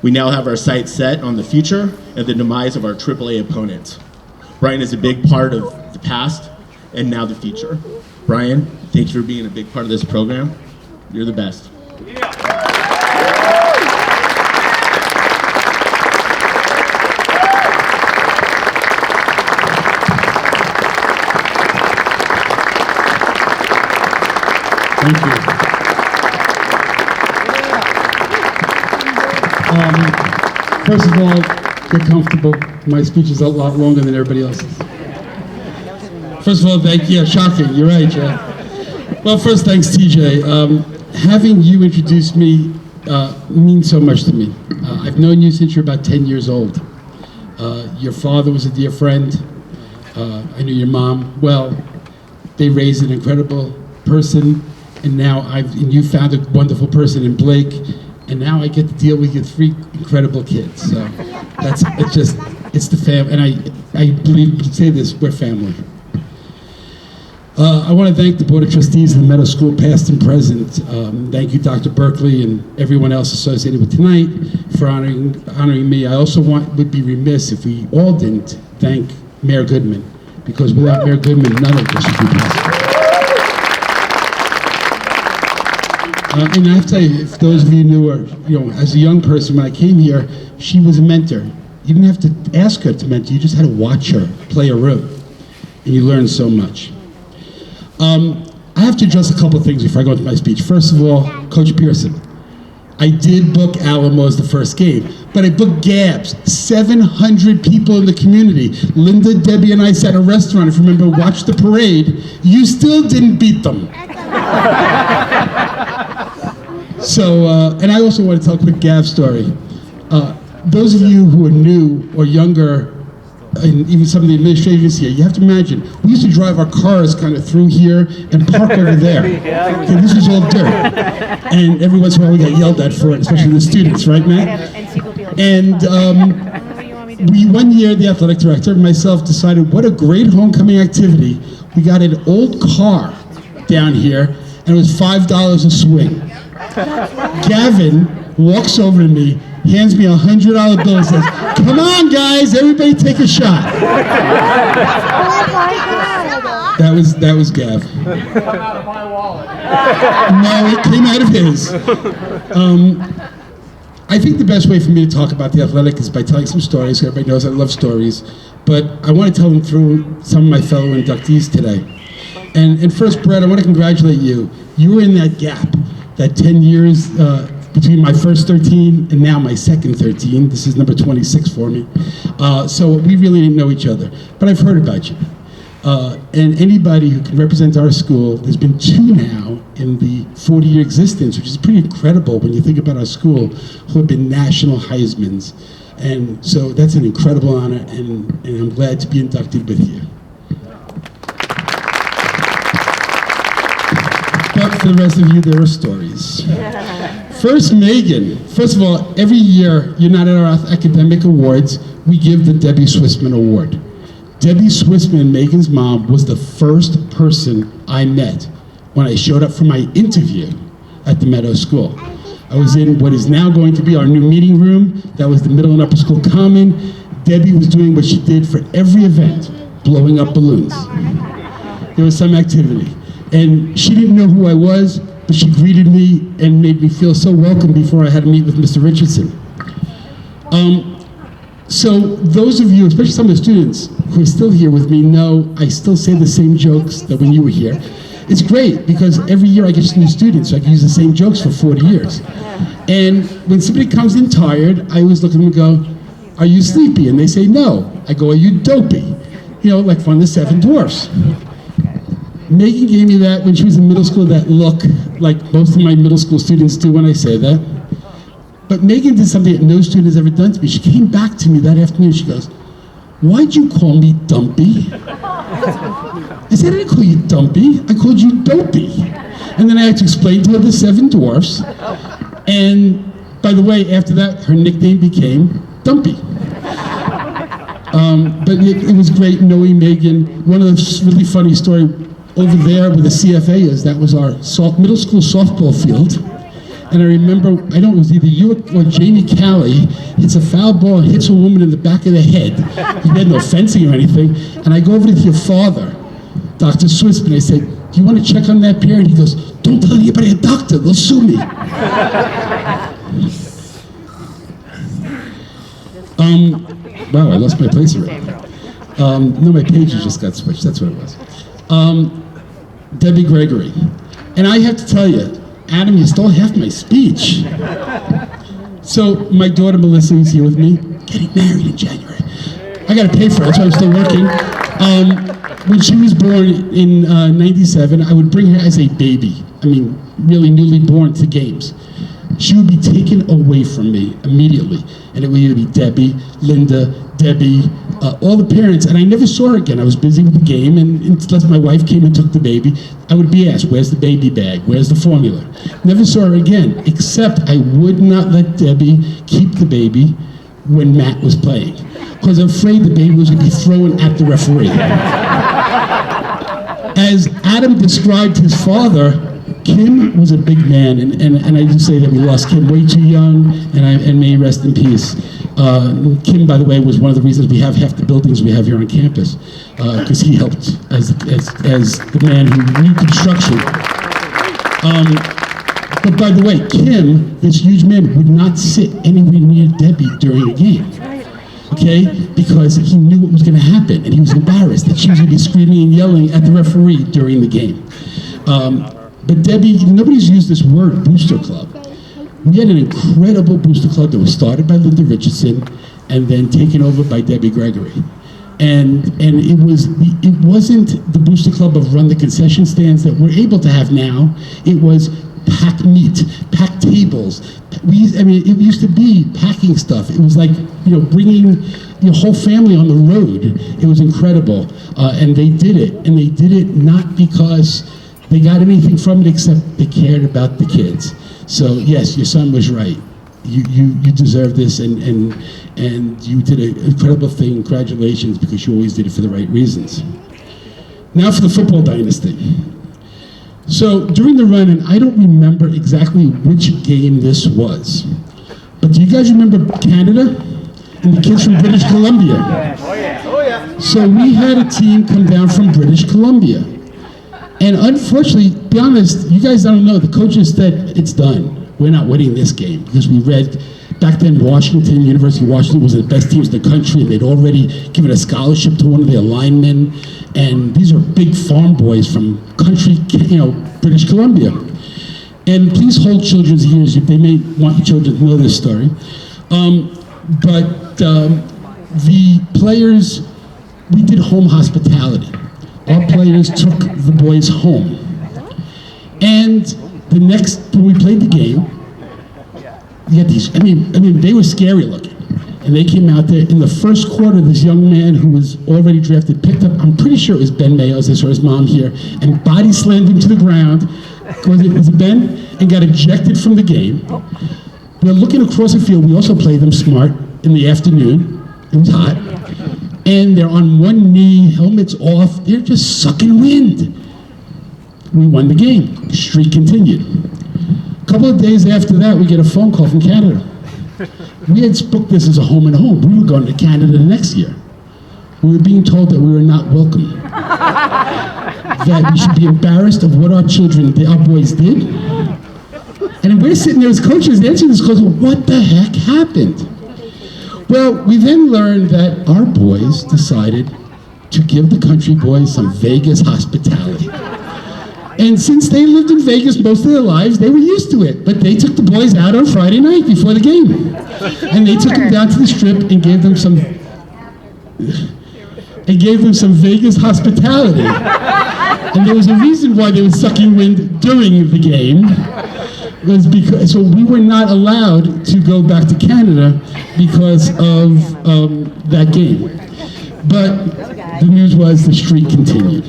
We now have our sights set on the future and the demise of our AAA opponents. Brian is a big part of the past and now the future. Brian, thank you for being a big part of this program. You're the best. Thank you. First of all, get comfortable. My speech is a lot longer than everybody else's. First of all, thank you. Yeah, shocking. You're right, Jeff. Well, first, thanks, TJ. Having you introduce me means so much to me. I've known you since you're about 10 years old. Your father was a dear friend. I knew your mom well. They raised an incredible person. And now you found a wonderful person in Blake, and now I get to deal with your 3 incredible kids. So it's the family, and I believe, say this, we're family. I want to thank the Board of Trustees of the Meadows School, past and present. Thank you, Dr. Berkeley, and everyone else associated with tonight for honoring me. I also would be remiss if we all didn't thank Mayor Goodman, because without Mayor Goodman, none of this would be possible. And I have to tell you, if those of you knew her, as a young person, when I came here, she was a mentor. You didn't have to ask her to mentor, you just had to watch her play a role. And you learned so much. I have to address a couple of things before I go into my speech. First of all, Coach Pearson. I did book Alamo as the first game, but I booked Gabs, 700 people in the community. Linda, Debbie, and I sat in a restaurant, if you remember, watched the parade. You still didn't beat them. So, and I also want to tell a quick Gav story. Those of you who are new or younger, and even some of the administrators here, you have to imagine, we used to drive our cars kind of through here and park over there. Okay, this was all dirt. And every once in a while we got yelled at for it, especially the students, right, Matt? And one year, the athletic director and myself decided what a great homecoming activity. We got an old car down here, and it was $5 a swing. Gavin walks over to me, hands me a $100 bill and says, "Come on, guys, everybody take a shot." That was Gav. Come out of my wallet. No, it came out of his. I think the best way for me to talk about the athletic is by telling some stories. Everybody knows I love stories, but I want to tell them through some of my fellow inductees today. And first, Brett, I want to congratulate you. You were in that gap, that 10 years between my first 13 and now my second 13. This is number 26 for me. So we really didn't know each other, but I've heard about you. And anybody who can represent our school, there's been 2 now in the 40-year existence, which is pretty incredible when you think about our school, who have been national Heismans. And so that's an incredible honor, and I'm glad to be inducted with you. But for the rest of you, there are stories. First, Megan. First of all, every year, you're not at our academic awards, we give the Debbie Swissman Award. Debbie Swissman, Megan's mom, was the first person I met when I showed up for my interview at the Meadows School. I was in what is now going to be our new meeting room. That was the middle and upper school common. Debbie was doing what she did for every event, blowing up balloons. There was some activity. And she didn't know who I was, but she greeted me and made me feel so welcome before I had to meet with Mr. Richardson. So those of you, especially some of the students who are still here with me, know I still say the same jokes that when you were here. It's great because every year I get new students, so I can use the same jokes for 40 years. And when somebody comes in tired, I always look at them and go, "Are you sleepy?" And they say no. I go, "Are you dopey?" You know, like from the Seven Dwarfs. Megan gave me that when she was in middle school, that look like most of my middle school students do when I say that. But Megan did something that no student has ever done to me. She came back to me that afternoon, she goes, "Why'd you call me Dumpy?" I said, "I didn't call you Dumpy, I called you Dopey." And then I had to explain to her the Seven Dwarfs. And by the way, after that, her nickname became Dumpy. But it was great knowing Megan. One of the really funny story over there where the CFA is, that was our middle school softball field. And I remember, I don't know, it was either you or Jamie Callie hits a foul ball and hits a woman in the back of the head. He had no fencing or anything. And I go over to your father, Dr. Swissman, I said, "Do you want to check on that parent?" He goes, "Don't tell anybody, a doctor, they'll sue me." Wow, I lost my place already. No, my pages just got switched, that's what it was. Debbie Gregory. And I have to tell you, Adam, you stole half my speech. So my daughter Melissa is here with me, getting married in January. I got to pay for it, so I'm still working. When she was born in 97, I would bring her as a baby. I mean, really newly born to games. She would be taken away from me immediately. And it would either be Debbie, Linda, Debbie, all the parents, and I never saw her again. I was busy with the game, and unless my wife came and took the baby, I would be asked, "Where's the baby bag? Where's the formula?" Never saw her again, except I would not let Debbie keep the baby when Matt was playing, because I'm afraid the baby was going to be thrown at the referee. As Adam described his father, Kim was a big man, and I do say that we lost Kim way too young, and may he rest in peace. Kim, by the way, was one of the reasons we have half the buildings we have here on campus, because he helped as the man who knew construction. But by the way, Kim, this huge man, would not sit anywhere near Debbie during a game. Okay? Because he knew what was going to happen, and he was embarrassed that she was going to be screaming and yelling at the referee during the game. But Debbie, nobody's used this word, booster club. We had an incredible booster club that was started by Linda Richardson and then taken over by Debbie Gregory. And it wasn't the booster club of run the concession stands that we're able to have now. It was pack meat, pack tables. It used to be packing stuff. It was like, bringing your whole family on the road. It was incredible. And they did it. And they did it not because they got anything from it except they cared about the kids. So yes, your son was right. You deserve this, and you did an incredible thing. Congratulations, because you always did it for the right reasons. Now for the football dynasty. So during the run, and I don't remember exactly which game this was, but do you guys remember Canada and the kids from British Columbia? Oh yeah, oh yeah. So we had a team come down from British Columbia. And unfortunately, to be honest, you guys don't know, the coaches said, "It's done. We're not winning this game." Because we read, back then University of Washington was the best teams in the country, and they'd already given a scholarship to one of their linemen. And these are big farm boys from country, British Columbia. And please hold children's ears, they may want your children to know this story. But the players, we did home hospitality. Our players took the boys home. And when we played the game, we had these, they were scary looking. And they came out there in the first quarter, this young man who was already drafted picked up, I'm pretty sure it was Ben Meadows, I saw his mom here, and body slammed him to the ground. was it Ben? And got ejected from the game. We're looking across the field. We also played them smart in the afternoon. It was hot. And they're on one knee, helmets off. They're just sucking wind. We won the game. Streak continued. A couple of days after that, we get a phone call from Canada. We had booked this as a home and home. We were going to Canada the next year. We were being told that we were not welcome. That we should be embarrassed of what our boys did. And we're sitting there as coaches answering this question, what the heck happened? Well, we then learned that our boys decided to give the country boys some Vegas hospitality. And since they lived in Vegas most of their lives, they were used to it. But they took the boys out on Friday night before the game. And they took them down to the Strip and gave them some Vegas hospitality. And there was a reason why they were sucking wind during the game. So we were not allowed to go back to Canada because of that game. But the news was the streak continued.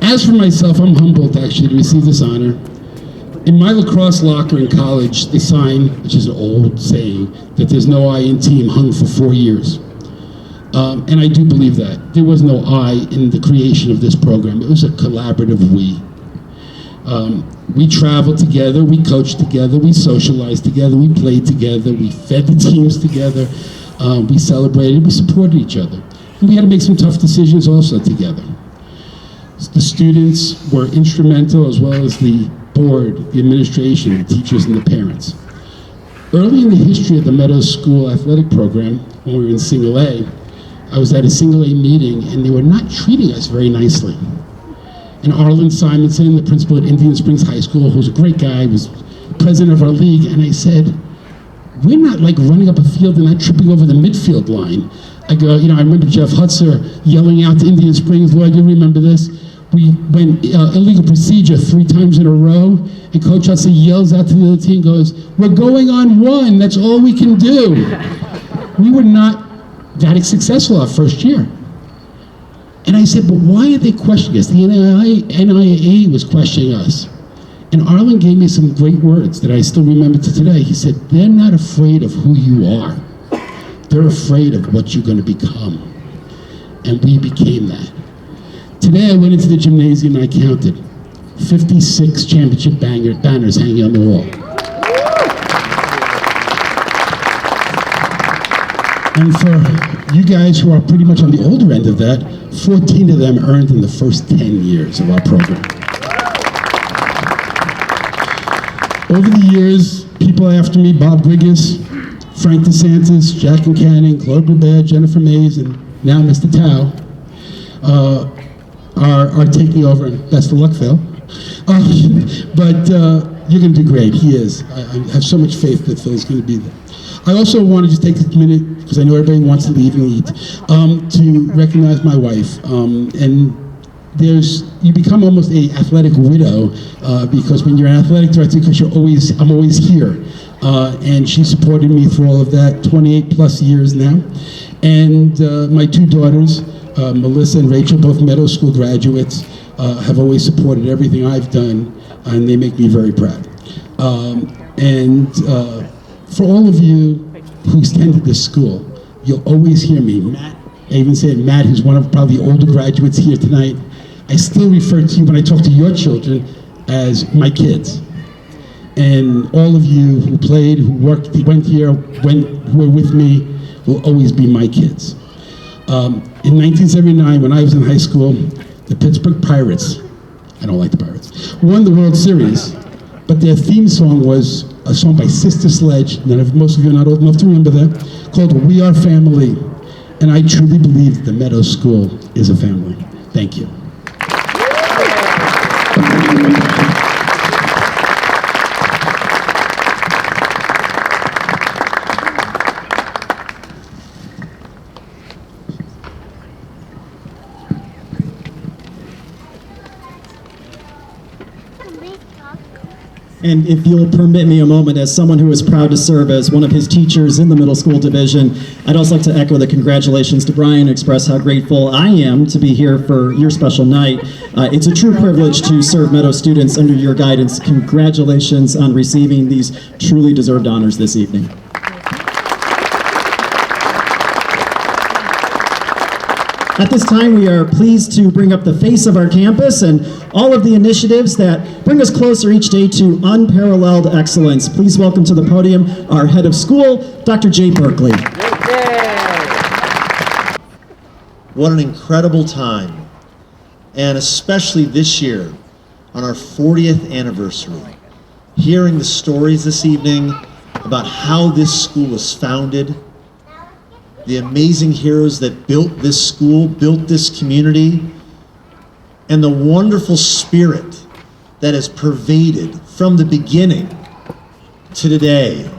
As for myself, I'm humbled actually to receive this honor. In my lacrosse locker in college, the sign, which is an old saying, that there's no I in team, hung for 4 years. And I do believe that. There was no I in the creation of this program. It was a collaborative we. We traveled together, we coached together, we socialized together, we played together, we fed the teams together, we celebrated, we supported each other. And we had to make some tough decisions also together. The students were instrumental, as well as the board, the administration, the teachers, and the parents. Early in the history of the Meadows School athletic program, when we were in single A, I was at a single A meeting, and they were not treating us very nicely. And Arlen Simonson, the principal at Indian Springs High School, who's a great guy, was president of our league, and I said, we're not like running up a field and not tripping over the midfield line. I go, I remember Jeff Hutzer yelling out to Indian Springs, Lloyd, you remember this? We went illegal procedure 3 times in a row, and Coach Hutzer yells out to the other team, goes, we're going on 1, that's all we can do. We were not that successful our first year. And I said, but why are they questioning us? The NIAA was questioning us. And Arlen gave me some great words that I still remember to today. He said, they're not afraid of who you are. They're afraid of what you're going to become. And we became that. Today I went into the gymnasium and I counted 56 championship banners hanging on the wall. And for you guys who are pretty much on the older end of that, 14 of them earned in the first 10 years of our program. Over the years, people after me, Bob Grigas, Frank DeSantis, Jack and Canning, Claude Grabert, Jennifer Mays, and now Mr. Tao, are taking over, and best of luck, Phil. But you're going to do great. He is. I have so much faith that Phil's going to be there. I also want to just take a minute, because I know everybody wants to leave and eat, to recognize my wife. And you become almost a athletic widow, because when you're an athletic director, because I'm always here. And she supported me through all of that, 28 plus years now. And my 2 daughters, Melissa and Rachel, both Meadows School graduates, have always supported everything I've done, and they make me very proud. For all of you who attended this school, you'll always hear me, Matt, I even said Matt, who's one of probably the older graduates here tonight, I still refer to you when I talk to your children as my kids. And all of you who played, who worked, who went here, who were with me, will always be my kids. In 1979, when I was in high school, the Pittsburgh Pirates, I don't like the Pirates, won the World Series, but their theme song was a song by Sister Sledge, most of you are not old enough to remember that, called We Are Family. And I truly believe the Meadows School is a family. Thank you. And if you'll permit me a moment, as someone who is proud to serve as one of his teachers in the middle school division, I'd also like to echo the congratulations to Brian and express how grateful I am to be here for your special night. It's a true privilege to serve Meadows students under your guidance. Congratulations on receiving these truly deserved honors this evening. At this time, we are pleased to bring up the face of our campus and all of the initiatives that bring us closer each day to unparalleled excellence. Please welcome to the podium our head of school, Dr. Jay Berkeley. What an incredible time, and especially this year on our 40th anniversary, hearing the stories this evening about how this school was founded, the amazing heroes that built this school, built this community, and the wonderful spirit that has pervaded from the beginning to today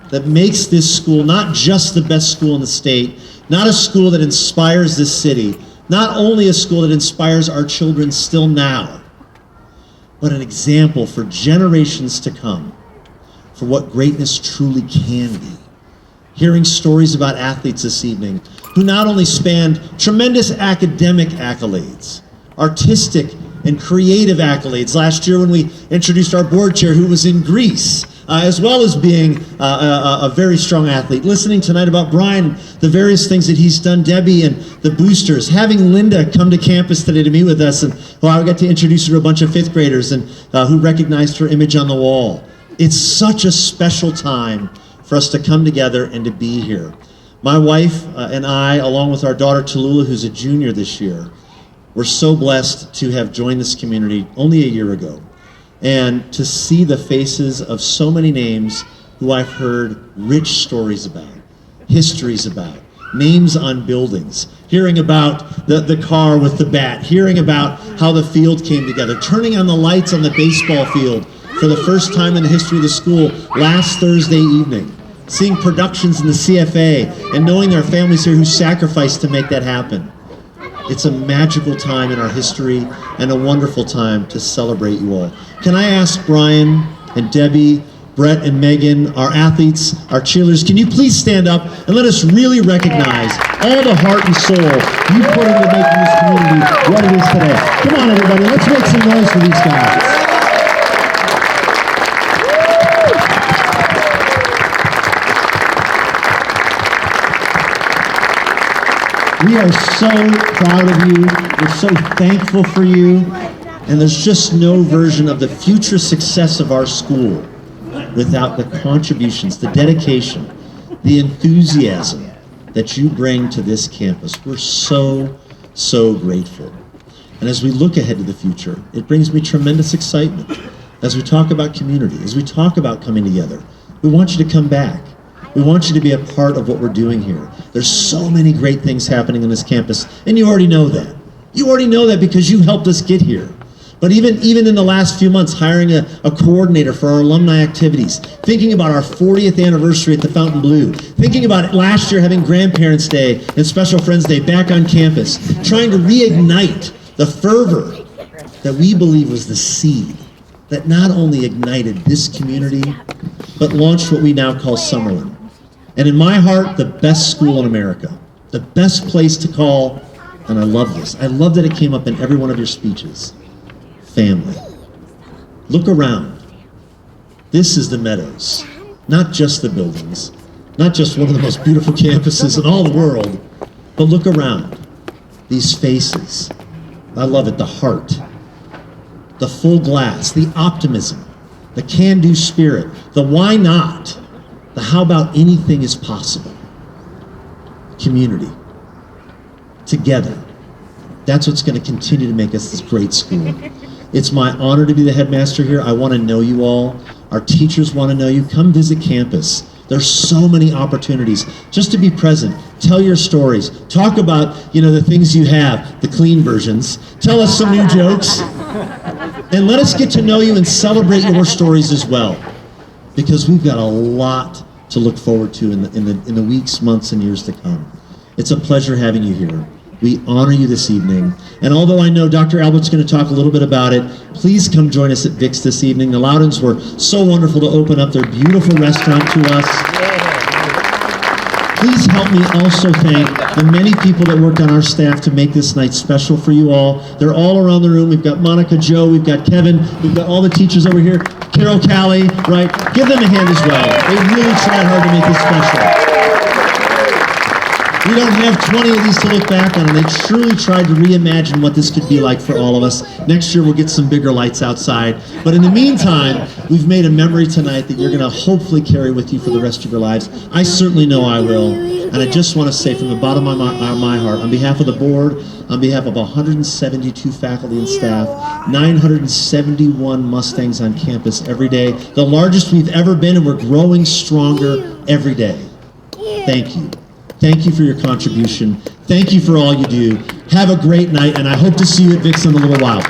that makes this school not just the best school in the state, not a school that inspires this city, not only a school that inspires our children still now, but an example for generations to come for what greatness truly can be. Hearing stories about athletes this evening who not only spanned tremendous academic accolades, artistic and creative accolades. Last year when we introduced our board chair who was in Greece, as well as being a very strong athlete. Listening tonight about Brian, the various things that he's done, Debbie and the boosters, having Linda come to campus today to meet with us, and I got to introduce her to a bunch of fifth graders and who recognized her image on the wall. It's such a special time for us to come together and to be here. My wife and I, along with our daughter Tallulah, who's a junior this year, we're so blessed to have joined this community only a year ago, and to see the faces of so many names who I've heard rich stories about, histories about, names on buildings, hearing about the car with the bat, hearing about how the field came together, turning on the lights on the baseball field for the first time in the history of the school last Thursday evening, seeing productions in the CFA and knowing there are families here who sacrificed to make that happen. It's a magical time in our history and a wonderful time to celebrate you all. Can I ask Brian and Debbie, Brett and Megan, our athletes, our cheerleaders, can you please stand up and let us really recognize all the heart and soul you put into making this community what it is today. Come on everybody, let's make some noise for these guys. We are so proud of you. We're so thankful for you. And there's just no version of the future success of our school without the contributions, the dedication, the enthusiasm that you bring to this campus. We're so, so grateful. And as we look ahead to the future, it brings me tremendous excitement. As we talk about community, as we talk about coming together, we want you to come back. We want you to be a part of what we're doing here. There's so many great things happening on this campus, and you already know that. You already know that because you helped us get here. But even in the last few months, hiring a coordinator for our alumni activities, thinking about our 40th anniversary at the Fountain Blue, thinking about last year having Grandparents' Day and Special Friends Day back on campus, trying to reignite the fervor that we believe was the seed that not only ignited this community, but launched what we now call Summerlin. And in my heart, the best school in America, the best place to call, and I love this. I love that it came up in every one of your speeches. Family. Look around. This is the Meadows, not just the buildings, not just one of the most beautiful campuses in all the world, but look around. These faces. I love it, the heart, the full glass, the optimism, the can-do spirit, the why not, the how about anything is possible. Community. Together. That's what's going to continue to make us this great school. It's my honor to be the headmaster here. I want to know you all. Our teachers want to know you. Come visit campus. There's so many opportunities just to be present. Tell your stories. Talk about, the things you have, the clean versions. Tell us some new jokes. And let us get to know you and celebrate your stories as well. Because we've got a lot to look forward to in the weeks, months, and years to come. It's a pleasure having you here. We honor you this evening. And although I know Dr. Albert's going to talk a little bit about it, please come join us at Vic's this evening. The Loudons were so wonderful to open up their beautiful restaurant to us. Please help me also thank the many people that worked on our staff to make this night special for you all. They're all around the room. We've got Monica, Joe, we've got Kevin, we've got all the teachers over here. Carol, Callie, right? Give them a hand as well. They really tried hard to make this special. We don't have 20 of these to look back on, and they truly tried to reimagine what this could be like for all of us. Next year, we'll get some bigger lights outside. But in the meantime, we've made a memory tonight that you're going to hopefully carry with you for the rest of your lives. I certainly know I will. And I just want to say from the bottom of my heart, on behalf of the board, on behalf of 172 faculty and staff, 971 Mustangs on campus every day, the largest we've ever been, and we're growing stronger every day. Thank you. Thank you for your contribution. Thank you for all you do. Have a great night, and I hope to see you at Vic's in a little while.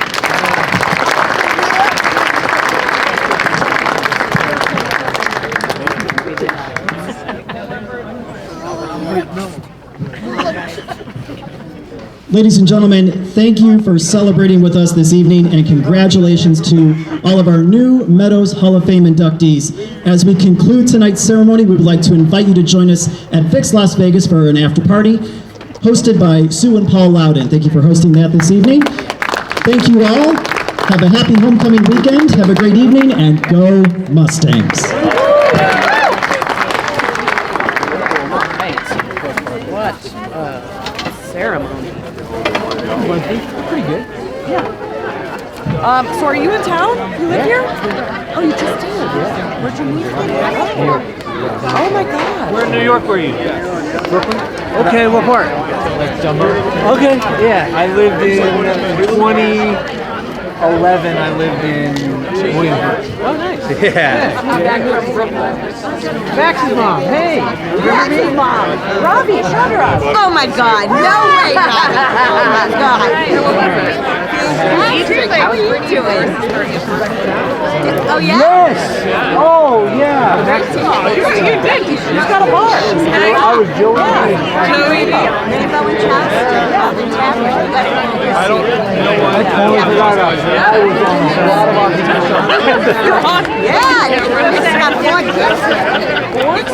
Ladies and gentlemen, thank you for celebrating with us this evening, and congratulations to all of our new Meadows Hall of Fame inductees. As we conclude tonight's ceremony, we would like to invite you to join us at Vic's Las Vegas for an after party hosted by Sue and Paul Loudon. Thank you for hosting that this evening. Thank you all. Have a happy homecoming weekend. Have a great evening, and go Mustangs. What ceremony? Pretty good. Yeah. So are you in town? You live here? Oh, you just did? Yeah. Where'd you move from? Here. Oh my God. Where in New York were you? Brooklyn? Okay, what part? Like Dumbo? Okay, yeah. I lived in 2011, I lived in Williamsburg. Oh, nice. Yeah. I'm back from Brooklyn. Max's mom, hey. Max's mom. Robbie, shut her up. Oh my God. No way, Robbie. Oh my God. How are you doing? Oh yeah? Yes! Oh yeah! You did. She's got a bar. I was Joey. Rainbow and Chas? Yeah. I don't know why. I totally forgot about it. I was on a lot of Yeah, you just got 4 gifts. 4 gifts?